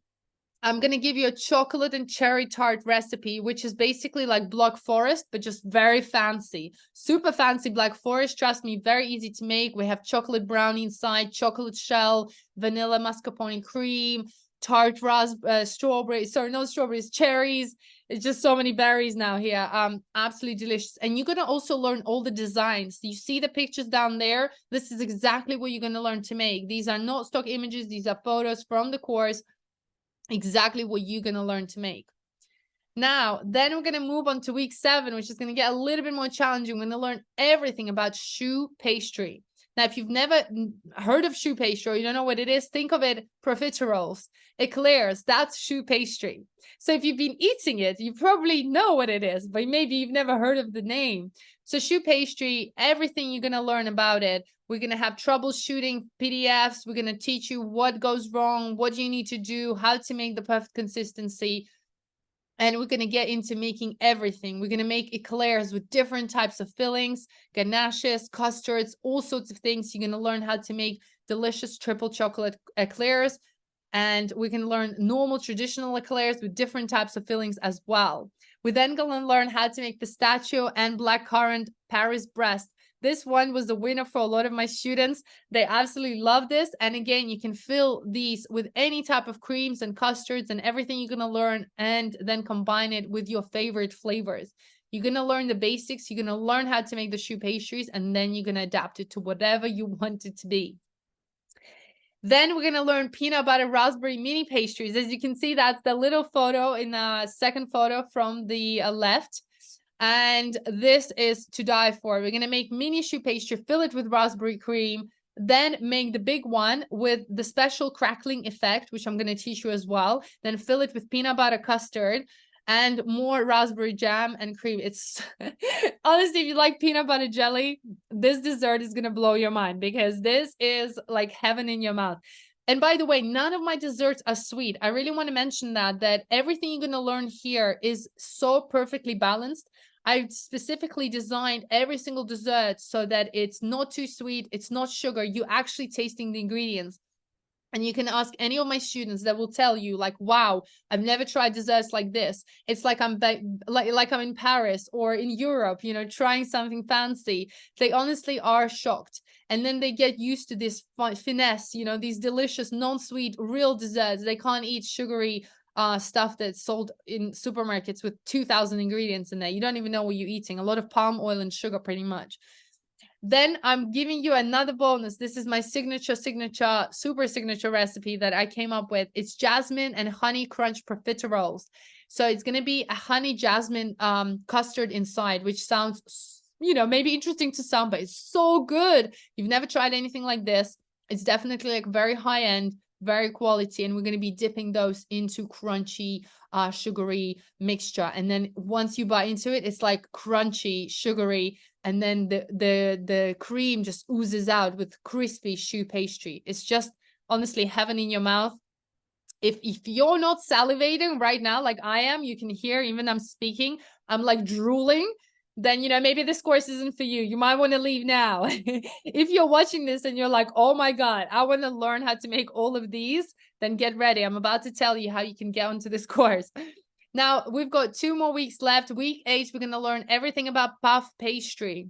I'm going to give you a chocolate and cherry tart recipe, which is basically like Black Forest, but just very fancy. Super fancy Black Forest. Trust me, very easy to make. We have chocolate brownie inside, chocolate shell, vanilla mascarpone cream, tart strawberry. Sorry, no strawberries, cherries. It's just so many berries now here. Absolutely delicious. And you're going to also learn all the designs. You see the pictures down there? This is exactly what you're going to learn to make. These are not stock images. These are photos from the course. Exactly what you're going to learn to make. Now, then we're going to move on to week 7, which is going to get a little bit more challenging. We're going to learn everything about choux pastry. Now, if you've never heard of choux pastry, or you don't know what it is, think of it, profiteroles, eclairs, that's choux pastry. So if you've been eating it, you probably know what it is, but maybe you've never heard of the name. So choux pastry, everything you're going to learn about it. We're going to have troubleshooting PDFs. We're going to teach you what goes wrong, what you need to do, how to make the perfect consistency. And we're going to get into making everything. We're going to make eclairs with different types of fillings, ganaches, custards, all sorts of things. You're going to learn how to make delicious triple chocolate eclairs. And we can learn normal traditional eclairs with different types of fillings as well. We're then going to learn how to make pistachio and blackcurrant Paris Brest. This one was the winner for a lot of my students. They absolutely love this. And again, you can fill these with any type of creams and custards and everything you're going to learn, and then combine it with your favorite flavors. You're going to learn the basics. You're going to learn how to make the choux pastries, and then you're going to adapt it to whatever you want it to be. Then we're going to learn peanut butter raspberry mini pastries. As you can see, that's the little photo in the second photo from the left. And this is to die for. We're going to make mini choux pastry, fill it with raspberry cream, then make the big one with the special crackling effect, which I'm going to teach you as well. Then fill it with peanut butter custard and more raspberry jam and cream. It's honestly, if you like peanut butter jelly, this dessert is going to blow your mind, because this is like heaven in your mouth. And by the way, none of my desserts are sweet. I really want to mention that everything you're going to learn here is so perfectly balanced. I've specifically designed every single dessert so that it's not too sweet, it's not sugar. You're actually tasting the ingredients. And you can ask any of my students that will tell you, like, wow, I've never tried desserts like this. It's like I'm like I'm in Paris or in Europe, you know, trying something fancy. They honestly are shocked. And then they get used to this finesse, you know, these delicious, non-sweet, real desserts. They can't eat sugary stuff that's sold in supermarkets with 2,000 ingredients in there. You don't even know what you're eating. A lot of palm oil and sugar, pretty much. Then I'm giving you another bonus. This is my super signature recipe that I came up with. It's jasmine and honey crunch profiteroles. So it's going to be a honey jasmine custard inside, which sounds, you know, maybe interesting to some, but it's so good. You've never tried anything like this. It's definitely like very high end, very quality. And we're going to be dipping those into crunchy, sugary mixture. And then once you bite into it, it's like crunchy, sugary, and then the cream just oozes out with crispy choux pastry. It's just honestly heaven in your mouth. If you're not salivating right now like I am, you can hear, even I'm speaking, I'm like drooling, then, you know, maybe this course isn't for you. You might want to leave now. If you're watching this and you're like, oh my God, I want to learn how to make all of these, then get ready. I'm about to tell you how you can get onto this course. Now, we've got 2 more weeks left. Week 8, we're going to learn everything about puff pastry.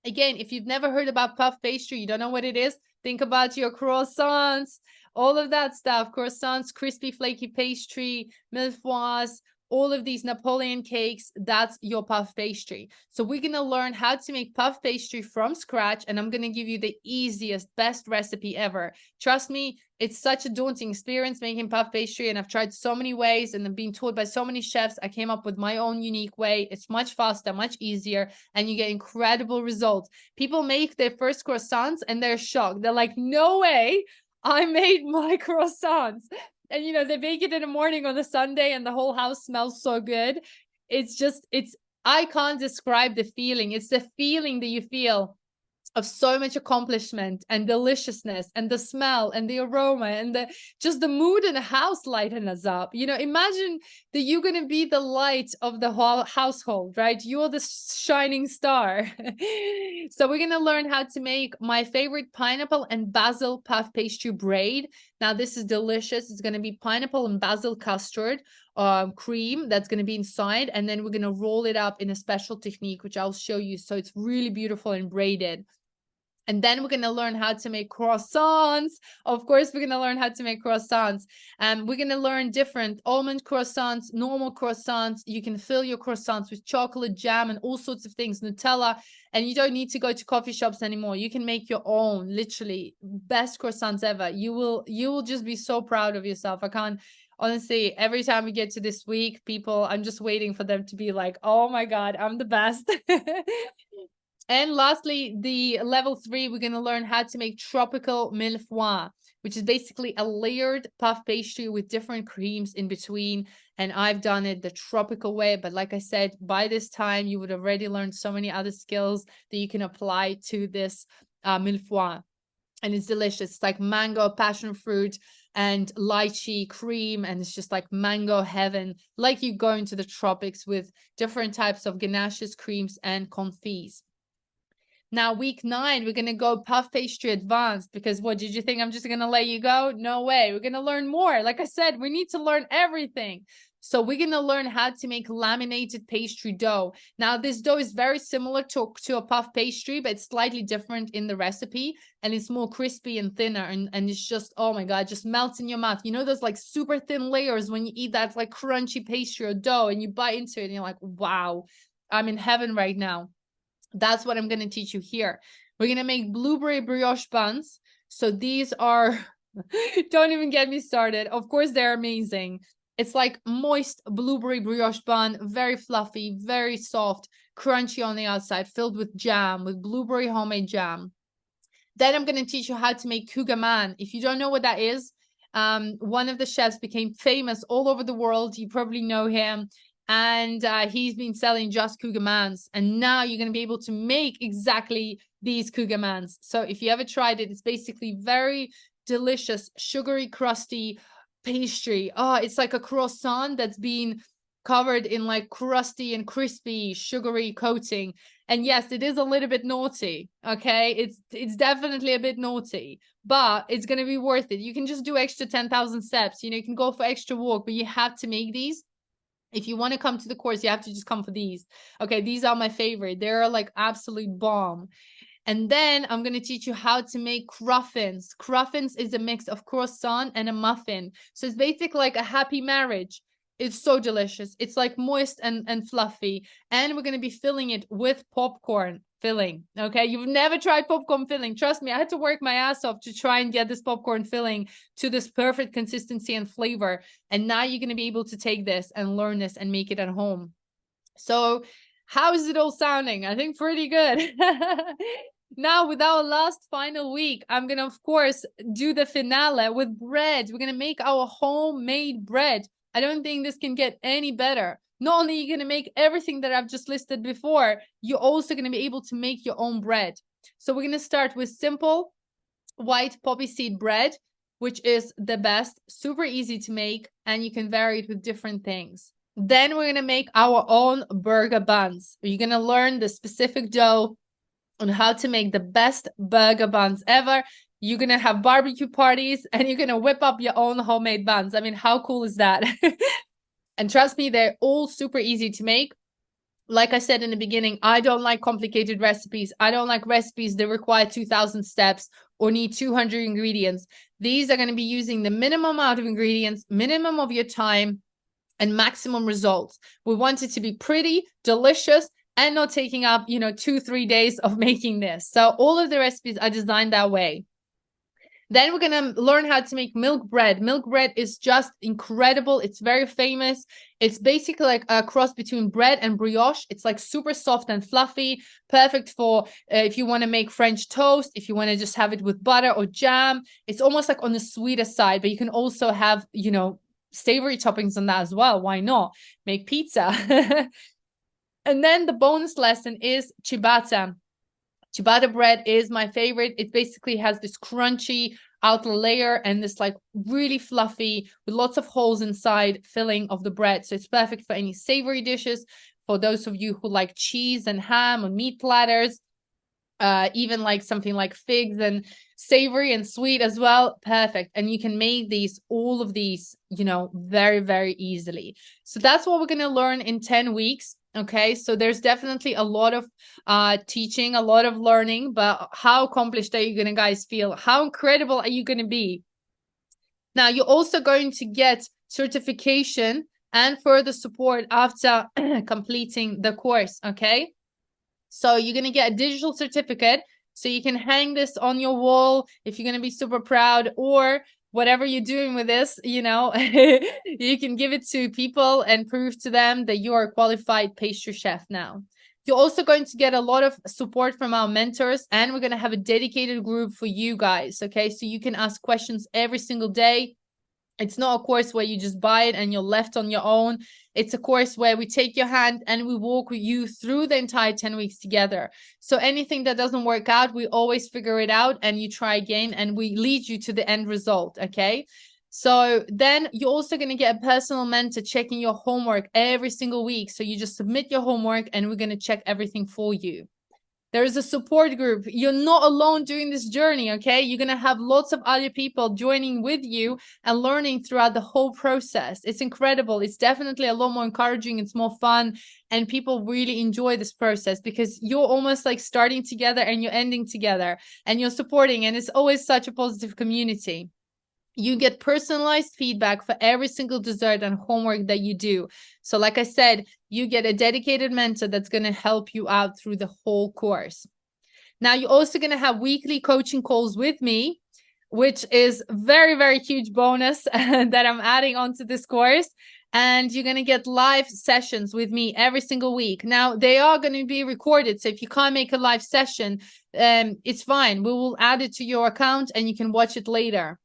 Again, if you've never heard about puff pastry, you don't know what it is, think about your croissants, all of that stuff. Croissants, crispy, flaky pastry, millefois, all of these Napoleon cakes, that's your puff pastry. So we're going to learn how to make puff pastry from scratch, and I'm going to give you the easiest, best recipe ever. Trust me, it's such a daunting experience making puff pastry, and I've tried so many ways and I've been taught by so many chefs. I came up with my own unique way. It's much faster, much easier, and you get incredible results. People make their first croissants and they're shocked. They're like, no way, I made my croissants. And, you know, they bake it in the morning on a Sunday and the whole house smells so good. It's I can't describe the feeling. It's the feeling that you feel of so much accomplishment and deliciousness and the smell and the aroma and just the mood in the house lighten us up. You know, imagine that you're going to be the light of the whole household, right? You're the shining star. So we're going to learn how to make my favorite pineapple and basil puff pastry braid. Now this is delicious. It's going to be pineapple and basil custard cream that's going to be inside, and then we're going to roll it up in a special technique which I'll show you, so it's really beautiful and braided. And then we're going to learn how to make croissants. Of course, we're going to learn how to make croissants. We're going to learn different almond croissants, normal croissants. You can fill your croissants with chocolate, jam, and all sorts of things, Nutella. And you don't need to go to coffee shops anymore. You can make your own, literally best croissants ever. You will just be so proud of yourself. I can't, honestly, every time we get to this week, people, I'm just waiting for them to be like, oh my God, I'm the best. And lastly, the level 3, we're going to learn how to make tropical mille-feuille, which is basically a layered puff pastry with different creams in between. And I've done it the tropical way. But like I said, by this time, you would have already learned so many other skills that you can apply to this mille-feuille. And it's delicious. It's like mango, passion fruit, and lychee cream. And it's just like mango heaven, like you go into the tropics with different types of ganaches, creams, and confits. Now, week 9, we're going to go puff pastry advanced, because what did you think? I'm just going to let you go? No way. We're going to learn more. Like I said, we need to learn everything. So we're going to learn how to make laminated pastry dough. Now, this dough is very similar to a puff pastry, but it's slightly different in the recipe, and it's more crispy and thinner. And it's just, oh my God, just melts in your mouth. You know, those like super thin layers when you eat that like crunchy pastry or dough and you bite into it and you're like, wow, I'm in heaven right now. That's what I'm going to teach you here. We're going to make blueberry brioche buns. So these are, don't even get me started. Of course, they're amazing. It's like moist blueberry brioche bun, very fluffy, very soft, crunchy on the outside, filled with jam, with blueberry homemade jam. Then I'm going to teach you how to make kouign-amann. If you don't know what that is, one of the chefs became famous all over the world. You probably know him. And he's been selling just kouign-amanns. And now you're going to be able to make exactly these kouign-amanns. So if you ever tried it, it's basically very delicious, sugary, crusty pastry. Oh, it's like a croissant that's been covered in like crusty and crispy, sugary coating. And yes, it is a little bit naughty. Okay, it's definitely a bit naughty, but it's going to be worth it. You can just do extra 10,000 steps. You know, you can go for extra walk, but you have to make these. If you want to come to the course, you have to just come for these. Okay, these are my favorite. They're like absolute bomb. And then I'm going to teach you how to make cruffins. Cruffins is a mix of croissant and a muffin. So it's basically like a happy marriage. It's so delicious. It's like moist and fluffy. And we're going to be filling it with popcorn filling. Okay, you've never tried popcorn filling. Trust me, I had to work my ass off to try and get this popcorn filling to this perfect consistency and flavor. And now you're going to be able to take this and learn this and make it at home. So how is it all sounding? I think pretty good. Now, with our last final week, I'm going to, of course, do the finale with bread. We're going to make our homemade bread. I don't think this can get any better. Not only are you going to make everything that I've just listed before, you're also going to be able to make your own bread. So we're going to start with simple white poppy seed bread, which is the best, super easy to make, and you can vary it with different things. Then we're going to make our own burger buns. You're going to learn the specific dough on how to make the best burger buns ever. You're going to have barbecue parties and you're going to whip up your own homemade buns. I mean, how cool is that? And trust me, they're all super easy to make. Like I said in the beginning, I don't like complicated recipes. I don't like recipes that require 2,000 steps or need 200 ingredients. These are going to be using the minimum amount of ingredients, minimum of your time, and maximum results. We want it to be pretty, delicious, and not taking up, 2-3 days of making this. So all of the recipes are designed that way. Then we're going to learn how to make milk bread. Milk bread is just incredible. It's very famous. It's basically like a cross between bread and brioche. It's like super soft and fluffy, perfect for if you want to make French toast, if you want to just have it with butter or jam. It's almost like on the sweeter side, but you can also have, savory toppings on that as well. Why not? Make pizza. And then the bonus lesson is ciabatta. Ciabatta bread is my favorite. It basically has this crunchy outer layer and this like really fluffy with lots of holes inside filling of the bread. So it's perfect for any savory dishes. For those of you who like cheese and ham on meat platters, even like something like figs and savory and sweet as well, perfect. And you can make all of these, very, very easily. So that's what we're going to learn in 10 weeks. Okay, so there's definitely a lot of teaching, a lot of learning, but how accomplished are you going to guys feel? How incredible are you going to be? Now, you're also going to get certification and further support after completing the course. Okay, so you're going to get a digital certificate. So you can hang this on your wall if you're going to be super proud, or whatever you're doing with this, you can give it to people and prove to them that you are a qualified pastry chef now. You're also going to get a lot of support from our mentors, and we're going to have a dedicated group for you guys. Okay, so you can ask questions every single day. It's not a course where you just buy it and you're left on your own. It's a course where we take your hand and we walk with you through the entire 10 weeks together. So anything that doesn't work out, we always figure it out and you try again and we lead you to the end result, okay? So then you're also going to get a personal mentor checking your homework every single week. So you just submit your homework and we're going to check everything for you. There is a support group. You're not alone doing this journey, okay? You're going to have lots of other people joining with you and learning throughout the whole process. It's incredible. It's definitely a lot more encouraging. It's more fun. And people really enjoy this process because you're almost like starting together and you're ending together and you're supporting. And it's always such a positive community. You get personalized feedback for every single dessert and homework that you do. So like I said, you get a dedicated mentor that's going to help you out through the whole course. Now, you're also going to have weekly coaching calls with me, which is very, very huge bonus that I'm adding onto this course. And you're going to get live sessions with me every single week. Now, they are going to be recorded. So if you can't make a live session, it's fine. We will add it to your account and you can watch it later.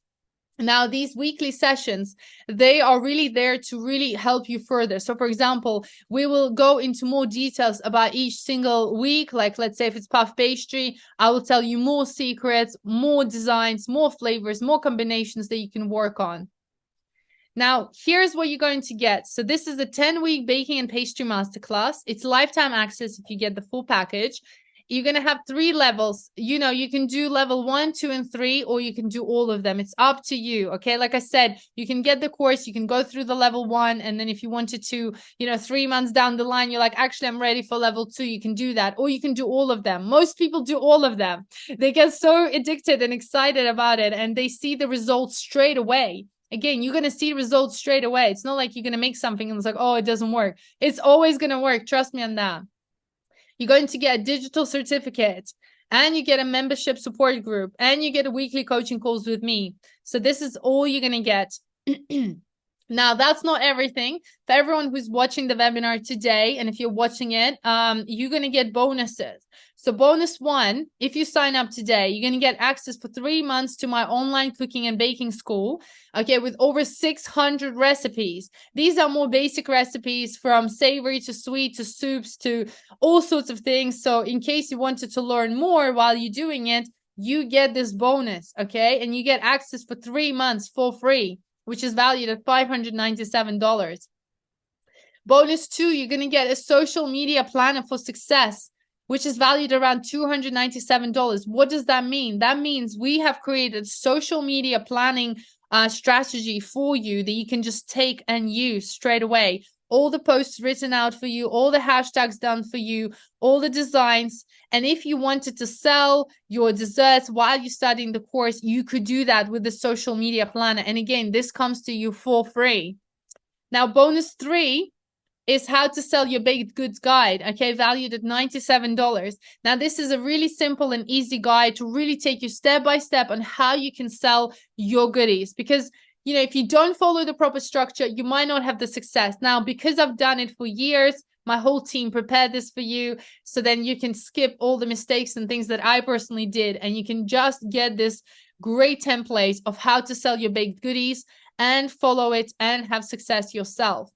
Now, these weekly sessions, they are really there to really help you further. So, for example, we will go into more details about each single week. Like, let's say if it's puff pastry, I will tell you more secrets, more designs, more flavors, more combinations that you can work on. Now, here's what you're going to get. So this is a 10-week baking and pastry masterclass. It's lifetime access if you get the full package. You're going to have 3 levels. You can do level 1, 2, and 3, or you can do all of them. It's up to you. Okay. Like I said, you can get the course, you can go through the level 1. And then if you wanted to, 3 months down the line, you're like, actually, I'm ready for level 2. You can do that, or you can do all of them. Most people do all of them. They get so addicted and excited about it, and they see the results straight away. Again, you're going to see results straight away. It's not like you're going to make something and it's like, oh, it doesn't work. It's always going to work. Trust me on that. You're going to get a digital certificate, and you get a membership support group, and you get a weekly coaching calls with me. So this is all you're going to get. Now, that's not everything. For everyone who's watching the webinar today, and if you're watching it, you're going to get bonuses. So bonus 1, if you sign up today, you're going to get access for 3 months to my online cooking and baking school, okay, with over 600 recipes. These are more basic recipes, from savory to sweet to soups to all sorts of things. So in case you wanted to learn more while you're doing it, you get this bonus, okay? And you get access for 3 months for free, which is valued at $597. Bonus 2, you're going to get a social media planner for success, which is valued around $297. What does that mean? That means we have created social media planning strategy for you that you can just take and use straight away. All the posts written out for you, all the hashtags done for you, all the designs. And if you wanted to sell your desserts while you're studying the course, you could do that with the social media planner. And again, this comes to you for free. Now, bonus 3 is how to sell your baked goods guide, okay, valued at $97. Now, this is a really simple and easy guide to really take you step by step on how you can sell your goodies. Because, if you don't follow the proper structure, you might not have the success. Now, because I've done it for years, my whole team prepared this for you. So then you can skip all the mistakes and things that I personally did. And you can just get this great template of how to sell your baked goodies and follow it and have success yourself.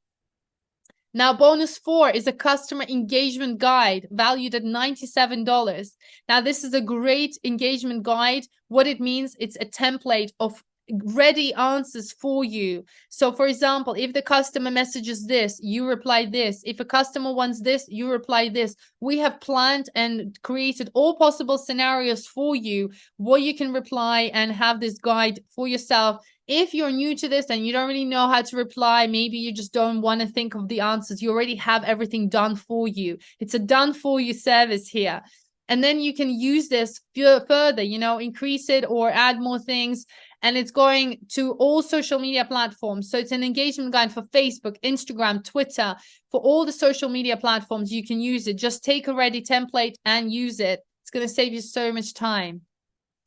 Now, bonus 4 is a customer engagement guide valued at $97. Now, this is a great engagement guide. What it means, it's a template of ready answers for you. So, for example, if the customer messages this, you reply this. If a customer wants this, you reply this. We have planned and created all possible scenarios for you, what you can reply, and have this guide for yourself. If you're new to this and you don't really know how to reply, maybe you just don't want to think of the answers, you already have everything done for you. It's a done for you service here. And then you can use this further, increase it or add more things. And it's going to all social media platforms. So it's an engagement guide for Facebook, Instagram, Twitter, for all the social media platforms. You can use it. Just take a ready template and use it. It's going to save you so much time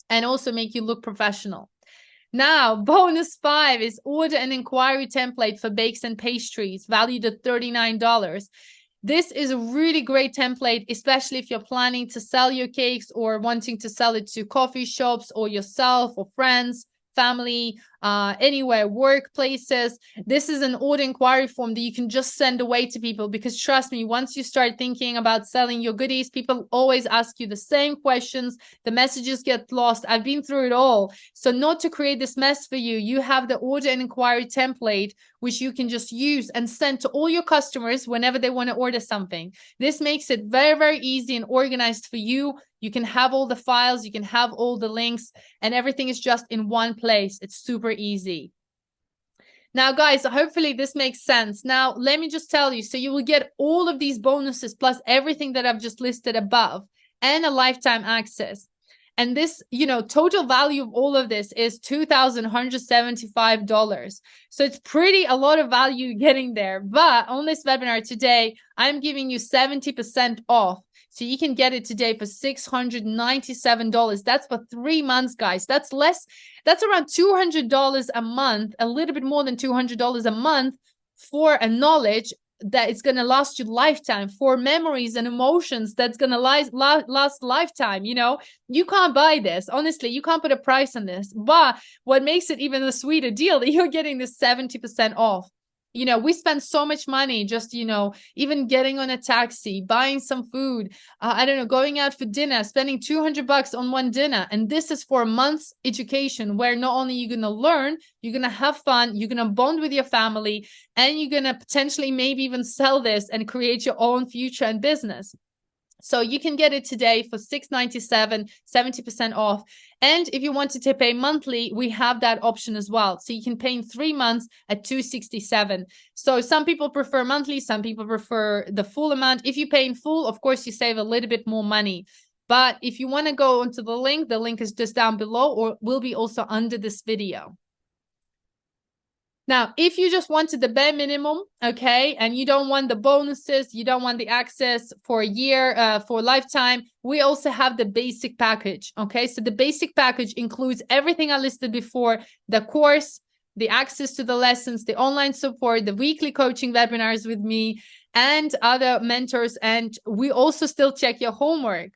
and also make you look professional. Now, bonus 5 is order an inquiry template for bakes and pastries valued at $39. This is a really great template, especially if you're planning to sell your cakes or wanting to sell it to coffee shops or yourself or friends, family, anywhere, workplaces. This is an order inquiry form that you can just send away to people, because trust me, once you start thinking about selling your goodies, people always ask you the same questions. The messages get lost. I've been through it all. So not to create this mess for you, you have the order and inquiry template, which you can just use and send to all your customers whenever they want to order something. This makes it very, very easy and organized for you. You can have all the files, you can have all the links, and everything is just in one place. It's super easy. Now, guys, hopefully this makes sense. Now, let me just tell you, so you will get all of these bonuses plus everything that I've just listed above and a lifetime access. And this, total value of all of this is $2,175. So it's a lot of value getting there. But on this webinar today, I'm giving you 70% off. So you can get it today for $697. That's for 3 months, guys. That's around $200 a month, a little bit more than $200 a month for a knowledge that it's going to last you lifetime, for memories and emotions that's going to last lifetime. You can't buy this. Honestly, you can't put a price on this. But what makes it even a sweeter deal that you're getting this 70% off. We spend so much money just, even getting on a taxi, buying some food, going out for dinner, spending $200 on one dinner. And this is for a month's education where not only you're going to learn, you're going to have fun, you're going to bond with your family, and you're going to potentially maybe even sell this and create your own future and business. So you can get it today for $697, 70% off. And if you wanted to pay monthly, we have that option as well. So you can pay in 3 months at $267. So some people prefer monthly, some people prefer the full amount. If you pay in full, of course, you save a little bit more money. But if you want to go onto the link is just down below or will be also under this video. Now, if you just wanted the bare minimum, okay, and you don't want the bonuses, you don't want the access for a year, for a lifetime, we also have the basic package, okay? So the basic package includes everything I listed before, the course, the access to the lessons, the online support, the weekly coaching webinars with me, and other mentors, and we also still check your homework.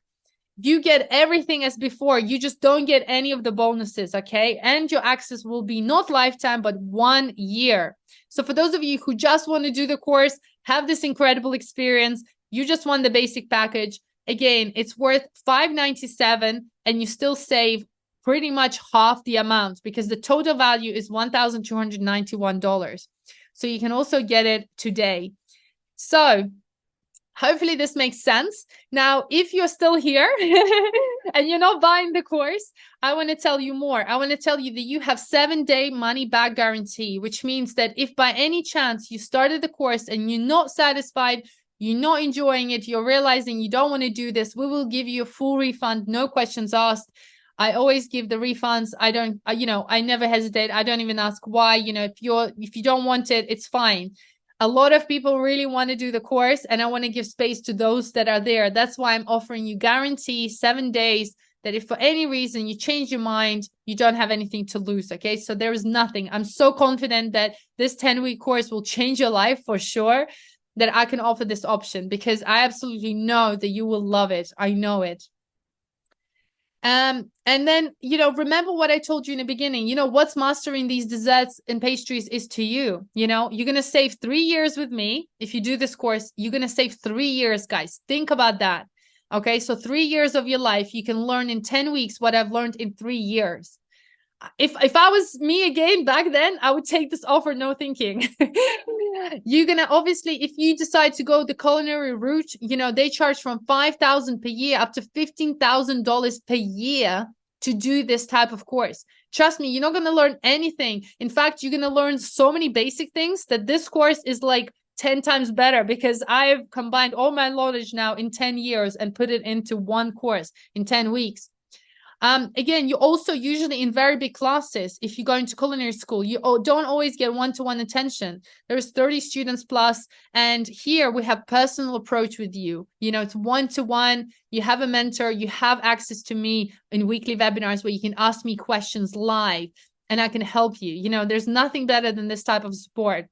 You get everything as before. You just don't get any of the bonuses, okay? And your access will be not lifetime, but 1 year. So for those of you who just want to do the course, have this incredible experience, you just want the basic package. Again, it's worth $597 and you still save pretty much half the amount because the total value is $1,291. So you can also get it today. So hopefully this makes sense. Now, if you're still here and you're not buying the course, I want to tell you more. I want to tell you that you have 7-day money back guarantee, which means that if by any chance you started the course and you're not satisfied, you're not enjoying it, you're realizing you don't want to do this, we will give you a full refund, no questions asked. I always give the refunds. I never hesitate. I don't even ask why. If you don't want it, it's fine. A lot of people really want to do the course and I want to give space to those that are there. That's why I'm offering you guarantee 7 days that if for any reason you change your mind, you don't have anything to lose. Okay. So there is nothing. I'm so confident that this 10-week course will change your life for sure, that I can offer this option because I absolutely know that you will love it. I know it. And then, remember what I told you in the beginning, what's mastering these desserts and pastries is to you. You're going to save 3 years with me. If you do this course, you're going to save 3 years, guys. Think about that. Okay. So 3 years of your life, you can learn in 10 weeks what I've learned in 3 years. If I was me again back then, I would take this offer, no thinking. You're gonna, obviously, if you decide to go the culinary route, they charge from $5,000 per year up to $15,000 per year to do this type of course. Trust me, you're not gonna learn anything. In fact, you're gonna learn so many basic things that this course is like 10 times better, because I've combined all my knowledge now in 10 years and put it into one course in 10 weeks. Again, you also usually in very big classes, if you go into culinary school, you don't always get one-to-one attention. There's 30 students plus, and here we have personal approach with you. It's one-to-one. You have a mentor. You have access to me in weekly webinars where you can ask me questions live, and I can help you. There's nothing better than this type of support.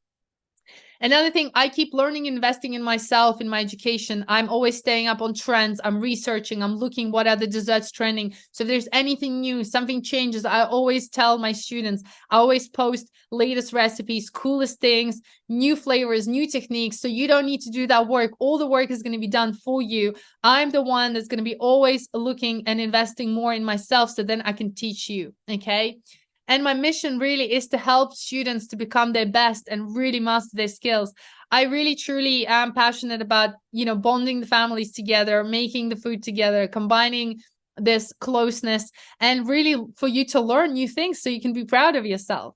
Another thing, I keep learning, investing in myself, in my education. I'm always staying up on trends. I'm researching. I'm looking what are the desserts trending. So if there's anything new, something changes, I always tell my students. I always post latest recipes, coolest things, new flavors, new techniques. So you don't need to do that work. All the work is going to be done for you. I'm the one that's going to be always looking and investing more in myself, so then I can teach you. Okay. And my mission really is to help students to become their best and really master their skills. I really, truly am passionate about, bonding the families together, making the food together, combining this closeness, and really for you to learn new things so you can be proud of yourself.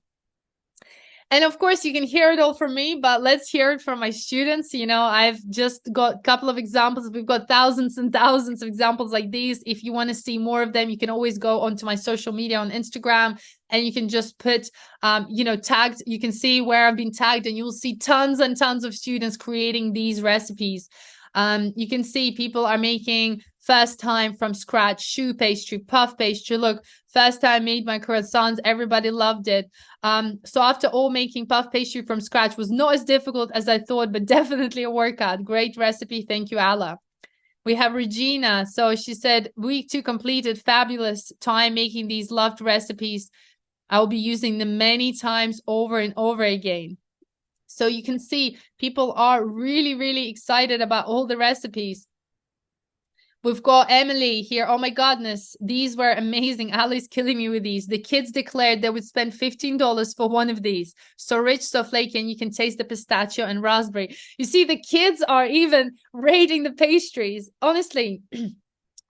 And of course, you can hear it all from me, but let's hear it from my students. I've just got a couple of examples. We've got thousands and thousands of examples like these. If you want to see more of them, you can always go onto my social media on Instagram, and you can just put, tagged. You can see where I've been tagged, and you'll see tons and tons of students creating these recipes. You can see people are making first time from scratch choux pastry, puff pastry. Look, first time made my croissants, everybody loved it. So after all, making puff pastry from scratch was not as difficult as I thought, but definitely a workout. Great recipe. Thank you, Alla. We have Regina. So she said, week 2 completed, fabulous time making these loved recipes. I'll be using them many times over and over again. So you can see people are really, really excited about all the recipes. We've got Emily here. Oh my goodness, these were amazing. Ali's killing me with these. The kids declared they would spend $15 for one of these. So rich, so flaky, and you can taste the pistachio and raspberry. You see, the kids are even rating the pastries. Honestly,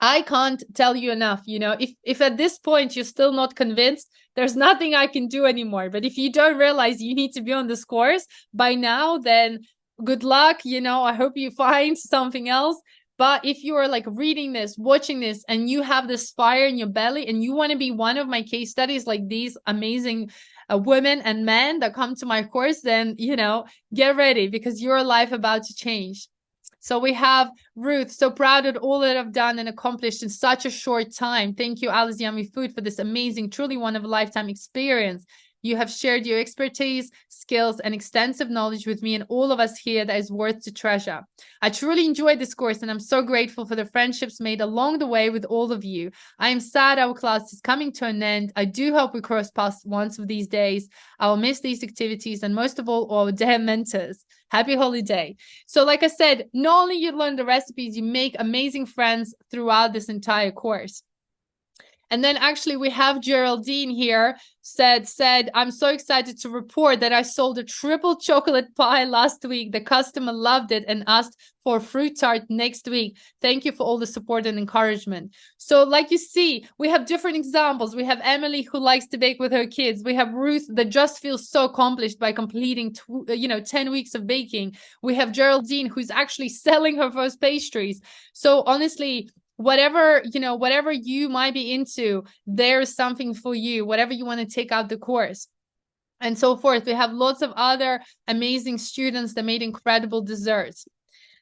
I can't tell you enough. If at this point you're still not convinced, there's nothing I can do anymore. But if you don't realize you need to be on this course by now, then good luck. I hope you find something else. But if you are like reading this, watching this, and you have this fire in your belly and you want to be one of my case studies, like these amazing women and men that come to my course, then, get ready, because your life about to change. So we have Ruth, so proud of all that I've done and accomplished in such a short time. Thank you, Alice Yummy Food, for this amazing, truly one of a lifetime experience. You have shared your expertise, skills, and extensive knowledge with me and all of us here that is worth to treasure. I truly enjoyed this course, and I'm so grateful for the friendships made along the way with all of you. I am sad our class is coming to an end. I do hope we cross paths once of these days. I will miss these activities, and most of all, our dear mentors. Happy holiday. So like I said, not only you learn the recipes, you make amazing friends throughout this entire course. And then actually we have Geraldine here said, I'm so excited to report that I sold a triple chocolate pie last week. The customer loved it and asked for a fruit tart next week. Thank you for all the support and encouragement. So like you see, we have different examples. We have Emily who likes to bake with her kids. We have Ruth that just feels so accomplished by completing 10 weeks of baking. We have Geraldine who's actually selling her first pastries. So honestly, whatever you might be into, there's something for you, whatever you want to take out the course and so forth. We have lots of other amazing students that made incredible desserts.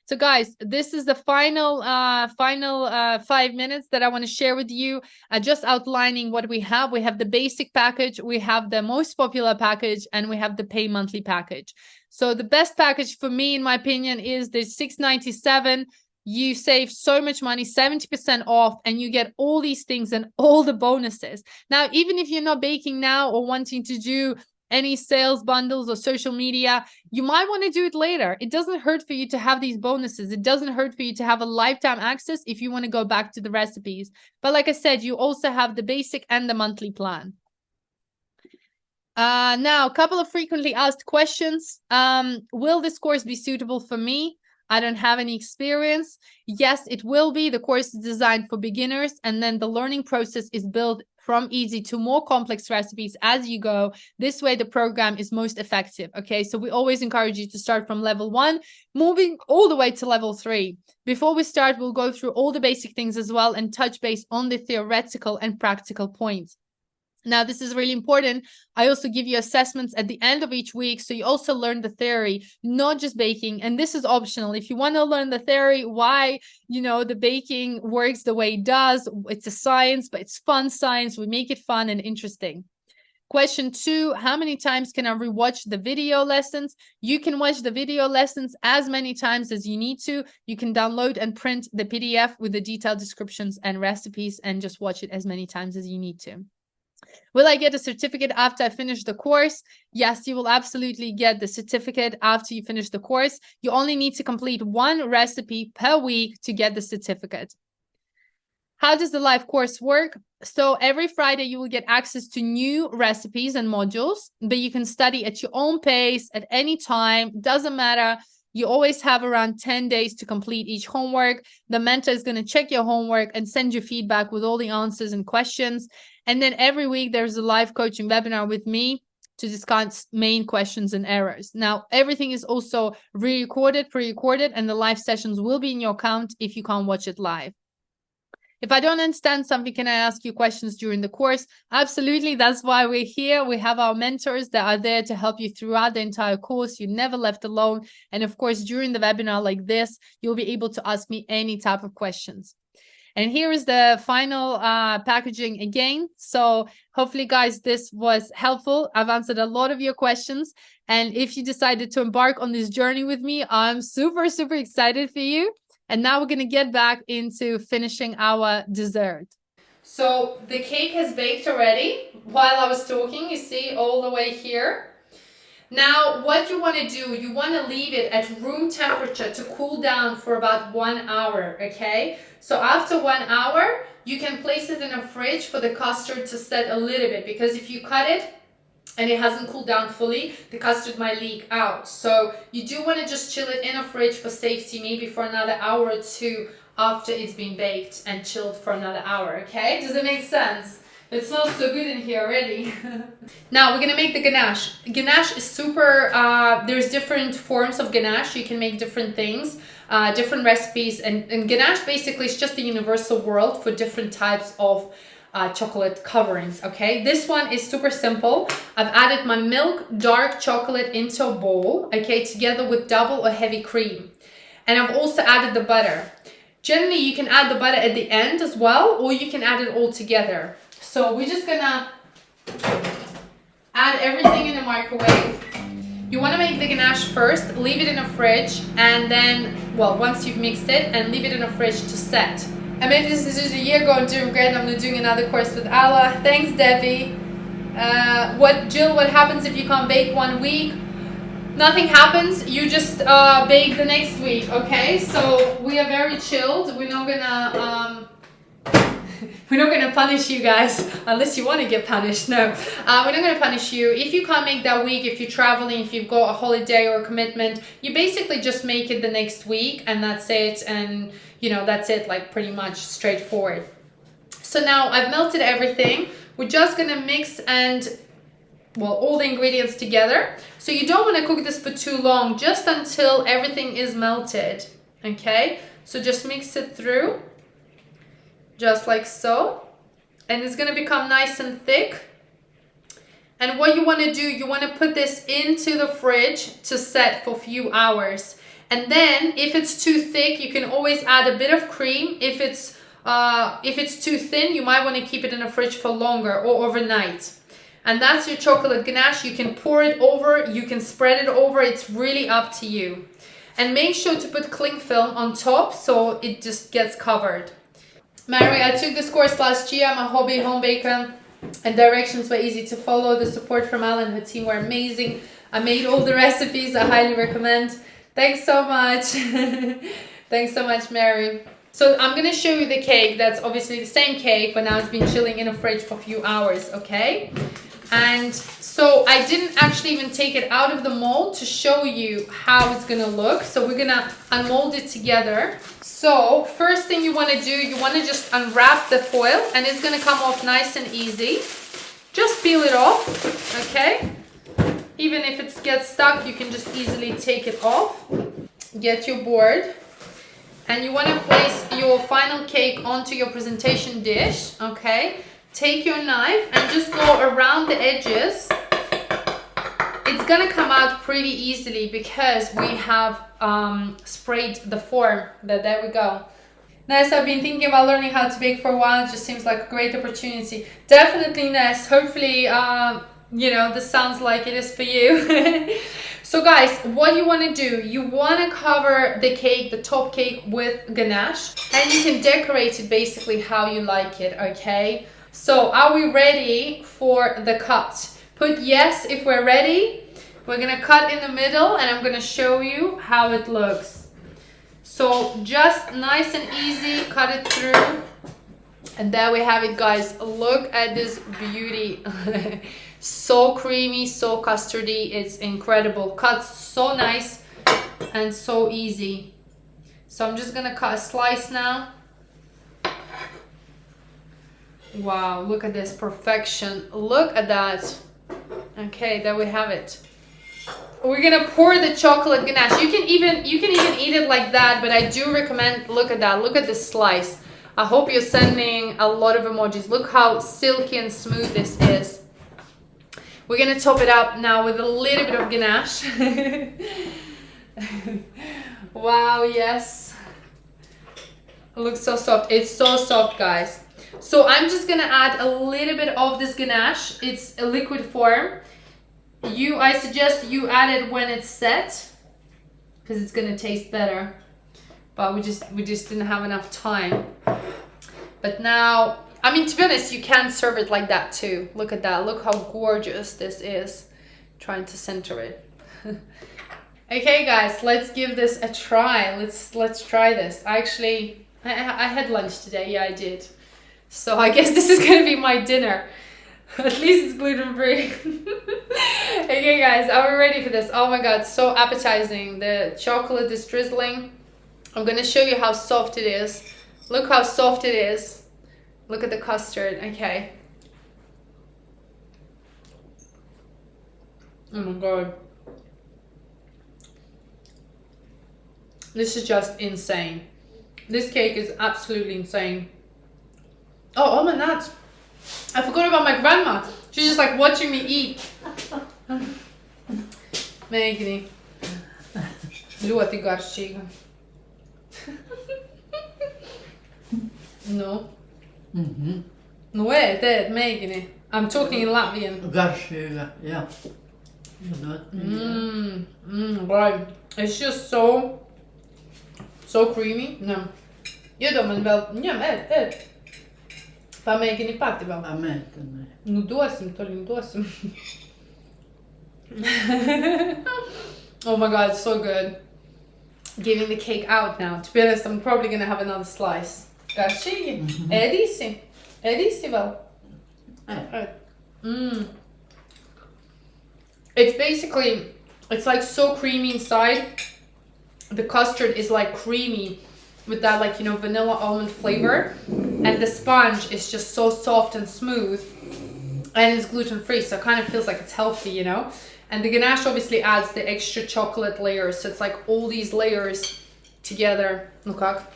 So guys, this is the final 5 minutes that I want to share with you, just outlining what we have. We have the basic package, we have the most popular package, and we have the pay monthly package. So the best package for me, in my opinion, is the $697. you save so much money, 70% off, and you get all these things and all the bonuses. Now, even if you're not baking now or wanting to do any sales bundles or social media, you might want to do it later. It doesn't hurt for you to have these bonuses. It doesn't hurt for you to have a lifetime access if you want to go back to the recipes. But like I said, you also have the basic and the monthly plan. Now, a couple of frequently asked questions. Will this course be suitable for me? I don't have any experience. Yes, it will be. The course is designed for beginners, and then the learning process is built from easy to more complex recipes as you go. This way, the program is most effective. Okay, so we always encourage you to start from level 1, moving all the way to level 3. Before we start, we'll go through all the basic things as well and touch base on the theoretical and practical points. Now, this is really important. I also give you assessments at the end of each week, so you also learn the theory, not just baking. And this is optional. If you want to learn the theory, why, the baking works the way it does, it's a science, but it's fun science. We make it fun and interesting. Question 2, how many times can I rewatch the video lessons? You can watch the video lessons as many times as you need to. You can download and print the PDF with the detailed descriptions and recipes and just watch it as many times as you need to. Will I get a certificate after I finish the course? Yes, you will absolutely get the certificate after you finish the course. You only need to complete 1 recipe per week to get the certificate. How does the live course work? So every Friday you will get access to new recipes and modules, but you can study at your own pace at any time. Doesn't matter. You always have around 10 days to complete each homework. The mentor is going to check your homework and send you feedback with all the answers and questions. And then every week there's a live coaching webinar with me to discuss main questions and errors. Now, everything is also pre-recorded, and the live sessions will be in your account if you can't watch it live. If I don't understand something, can I ask you questions during the course? Absolutely. That's why we're here. We have our mentors that are there to help you throughout the entire course. You're never left alone. And of course, during the webinar like this, you'll be able to ask me any type of questions. And here is the final packaging again. So hopefully, guys, this was helpful. I've answered a lot of your questions. And if you decided to embark on this journey with me, I'm super, super excited for you. And now we're going to get back into finishing our dessert. So the cake has baked already while I was talking, you see, all the way here. Now, what you want to do, you want to leave it at room temperature to cool down for about 1 hour, okay? So after 1 hour, you can place it in a fridge for the custard to set a little bit, because if you cut it and it hasn't cooled down fully, the custard might leak out. So you do want to just chill it in a fridge for safety, maybe for another hour or 2 after it's been baked and chilled for another hour, okay? Does it make sense? It smells so good in here already. Now we're gonna make the ganache. Ganache is super, there's different forms of ganache. You can make different things, different recipes, and ganache basically is just the universal word for different types of chocolate coverings, okay? This one is super simple. I've added my milk dark chocolate into a bowl, okay, together with double or heavy cream. And I've also added the butter. Generally, you can add the butter at the end as well, or you can add it all together. So we're just gonna add everything in the microwave. You wanna make the ganache first, leave it in a fridge, and then, well, once you've mixed it, and leave it in a fridge to set. I made this decision a year ago and doing great. I'm doing another course with Ala. Thanks, Debbie. Jill, what happens if you can't bake 1 week? Nothing happens. You just bake the next week, okay? So we are very chilled. We're not gonna punish you guys unless you want to get punished. No, we're not gonna punish you. If you can't make that week, if you're traveling, if you've got a holiday or a commitment, you basically just make it the next week and that's it. And that's it, like pretty much straightforward. So now I've melted everything. We're just gonna mix all the ingredients together. So you don't want to cook this for too long, just until everything is melted, okay? So just mix it through, just like so. And it's going to become nice and thick. And what you want to do, you want to put this into the fridge to set for a few hours. And then if it's too thick, you can always add a bit of cream. If it's too thin, you might want to keep it in the fridge for longer or overnight. And that's your chocolate ganache. You can pour it over, you can spread it over, it's really up to you. And make sure to put cling film on top so it just gets covered. Mary, I took this course last year. I'm a hobby home baker and directions were easy to follow. The support from Al and her team were amazing. I made all the recipes. I highly recommend. Thanks so much. Thanks so much, Mary. So I'm going to show you the cake. That's obviously the same cake, but now it's been chilling in a fridge for a few hours, okay? And so I didn't actually even take it out of the mold to show you how it's going to look. So we're going to unmold it together. So first thing you want to do, you want to just unwrap the foil and it's going to come off nice and easy. Just peel it off, okay? Even if it gets stuck, you can just easily take it off. Get your board. And you want to place your final cake onto your presentation dish, okay? Take your knife and just go around the edges. It's going to come out pretty easily because we have sprayed the form. There we go. Ness, I've been thinking about learning how to bake for a while. It just seems like a great opportunity. Definitely, Ness. Hopefully, you know, this sounds like it is for you. So guys, what you want to do, you want to cover the cake, the top cake with ganache, and you can decorate it basically how you like it, okay? So are we ready for the cut? Put yes if we're ready. We're going to cut in the middle and I'm going to show you how it looks. So just nice and easy, cut it through. And there we have it, guys. Look at this beauty. So creamy, so custardy. It's incredible. Cuts so nice and so easy. So I'm just gonna cut a slice now. Wow, look at this perfection. Look at that. Okay, there we have it. We're gonna pour the chocolate ganache. You can even eat it like that, but I do recommend, look at that. Look at this slice. I hope you're sending a lot of emojis. Look how silky and smooth this is. We're going to top it up now with a little bit of ganache. Wow, yes. It looks so soft. It's so soft, guys. So I'm just going to add a little bit of this ganache. It's a liquid form. I suggest you add it when it's set because it's going to taste better. But we just didn't have enough time. But now, I mean, to be honest, you can serve it like that too. Look at that. Look how gorgeous this is. Trying to center it. Okay, guys, let's give this a try. Let's try this. I had lunch today. Yeah, I did. So I guess this is going to be my dinner. At least it's gluten-free. Okay, guys, are we ready for this? Oh my God, so appetizing. The chocolate is drizzling. I'm going to show you how soft it is. Look how soft it is. Look at the custard. Okay. Oh my God. This is just insane. This cake is absolutely insane. Oh, almond nuts. I forgot about my grandma. She's just like watching me eat. Meghini. Ļoti garšīga. No. Mm-hmm. No, ēd, mēģini. I'm talking in Latvian. Garšīga, yeah. Right. It's just so creamy. No. Iedomājies vēl, ņem, ēd. Pamēģini pati vēl. Pamēģini. Nu dosim, Toļiņ, dosim. Oh my God, it's so good. Giving the cake out now. To be honest, I'm probably gonna have another slice. Garšīgi. Ēdīsi? Ēdīsi vēl? Ēd. It's like so creamy inside. The custard is like creamy with that, like, you know, vanilla almond flavor. And the sponge is just so soft and smooth. And it's gluten-free, so it kind of feels like it's healthy, you know? And the ganache obviously adds the extra chocolate layers. So it's like all these layers together. Look up.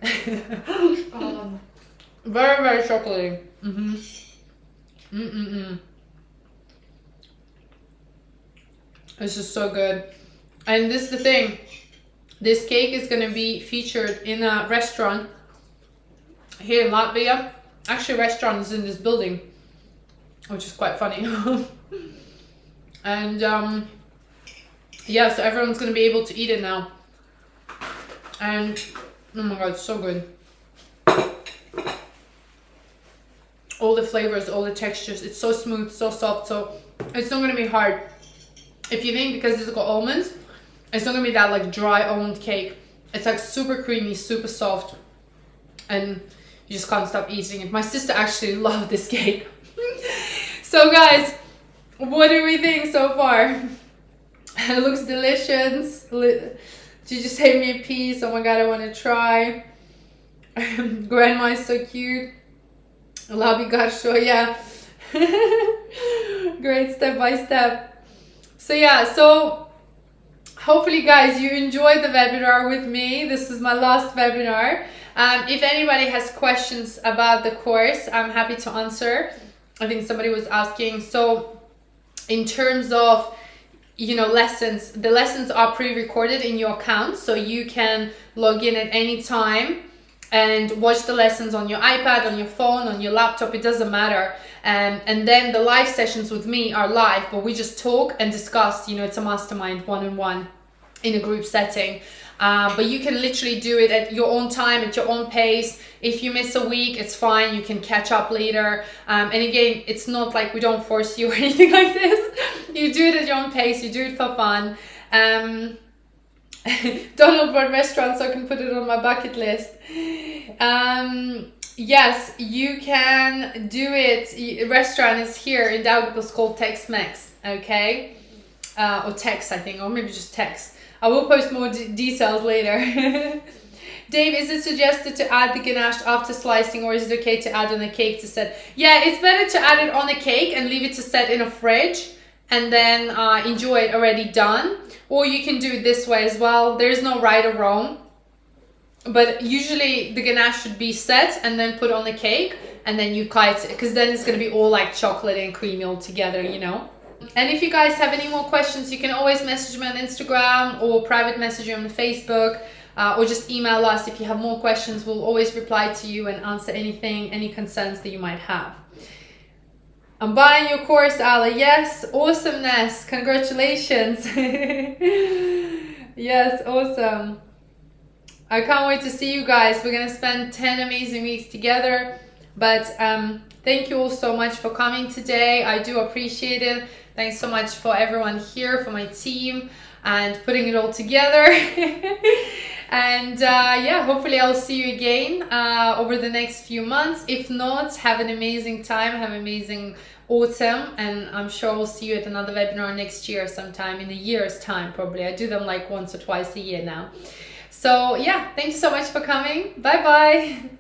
Very, very chocolatey. This is so good. And this is the thing. This cake is going to be featured in a restaurant here in Latvia. Actually, a restaurant is in this building, which is quite funny. And yeah, so everyone's gonna be able to eat it now. And oh my god, it's so good. All the flavors, all the textures, it's so smooth, so soft, so it's not gonna be hard. If you think because it's got almonds, it's not gonna be that like dry almond cake. It's like super creamy, super soft, and you just can't stop eating it. My sister actually loved this cake. So guys, what do we think so far? It looks delicious. She just gave me a piece. Oh my god, I want to try. Grandma is so cute. Labi Garsho, yeah. Great, step by step. So yeah, so hopefully guys you enjoyed the webinar with me. This is my last webinar. If anybody has questions about the course, I'm happy to answer. I think somebody was asking. So in terms of, you know, lessons, the lessons are pre-recorded in your account, so you can log in at any time and watch the lessons on your iPad, on your phone, on your laptop, it doesn't matter. And then the live sessions with me are live, but we just talk and discuss, you know, it's a mastermind one-on-one in a group setting. But you can literally do it at your own time, at your own pace. If you miss a week, it's fine, you can catch up later. And again, it's not like we don't force you or anything like this. You do it at your own pace, you do it for fun. Donald brought restaurants, so I can put it on my bucket list. Yes, you can do it. Restaurant is here in Daugavpils called Tex-Mex, okay? Or Tex, I think, or maybe just Tex. I will post more details later. Dave, is it suggested to add the ganache after slicing, or is it okay to add on a cake to set? Yeah, it's better to add it on a cake and leave it to set in a fridge and then enjoy it already done. Or you can do it this way as well. There's no right or wrong. But usually the ganache should be set and then put on the cake and then you kite it, because then it's going to be all like chocolate and creamy all together, you know. And if you guys have any more questions, you can always message me on Instagram or private message me on Facebook, or just email us. If you have more questions, we'll always reply to you and answer anything, any concerns that you might have. I'm buying your course, Ala. Yes, awesomeness. Congratulations. Yes, awesome. I can't wait to see you guys. We're going to spend 10 amazing weeks together. But thank you all so much for coming today. I do appreciate it. Thanks so much for everyone here, for my team, and putting it all together. And yeah, hopefully I'll see you again over the next few months. If not, have an amazing time, have an amazing autumn, and I'm sure we'll see you at another webinar next year sometime, in a year's time probably. I do them like once or twice a year now. So yeah, thank you so much for coming. Bye bye.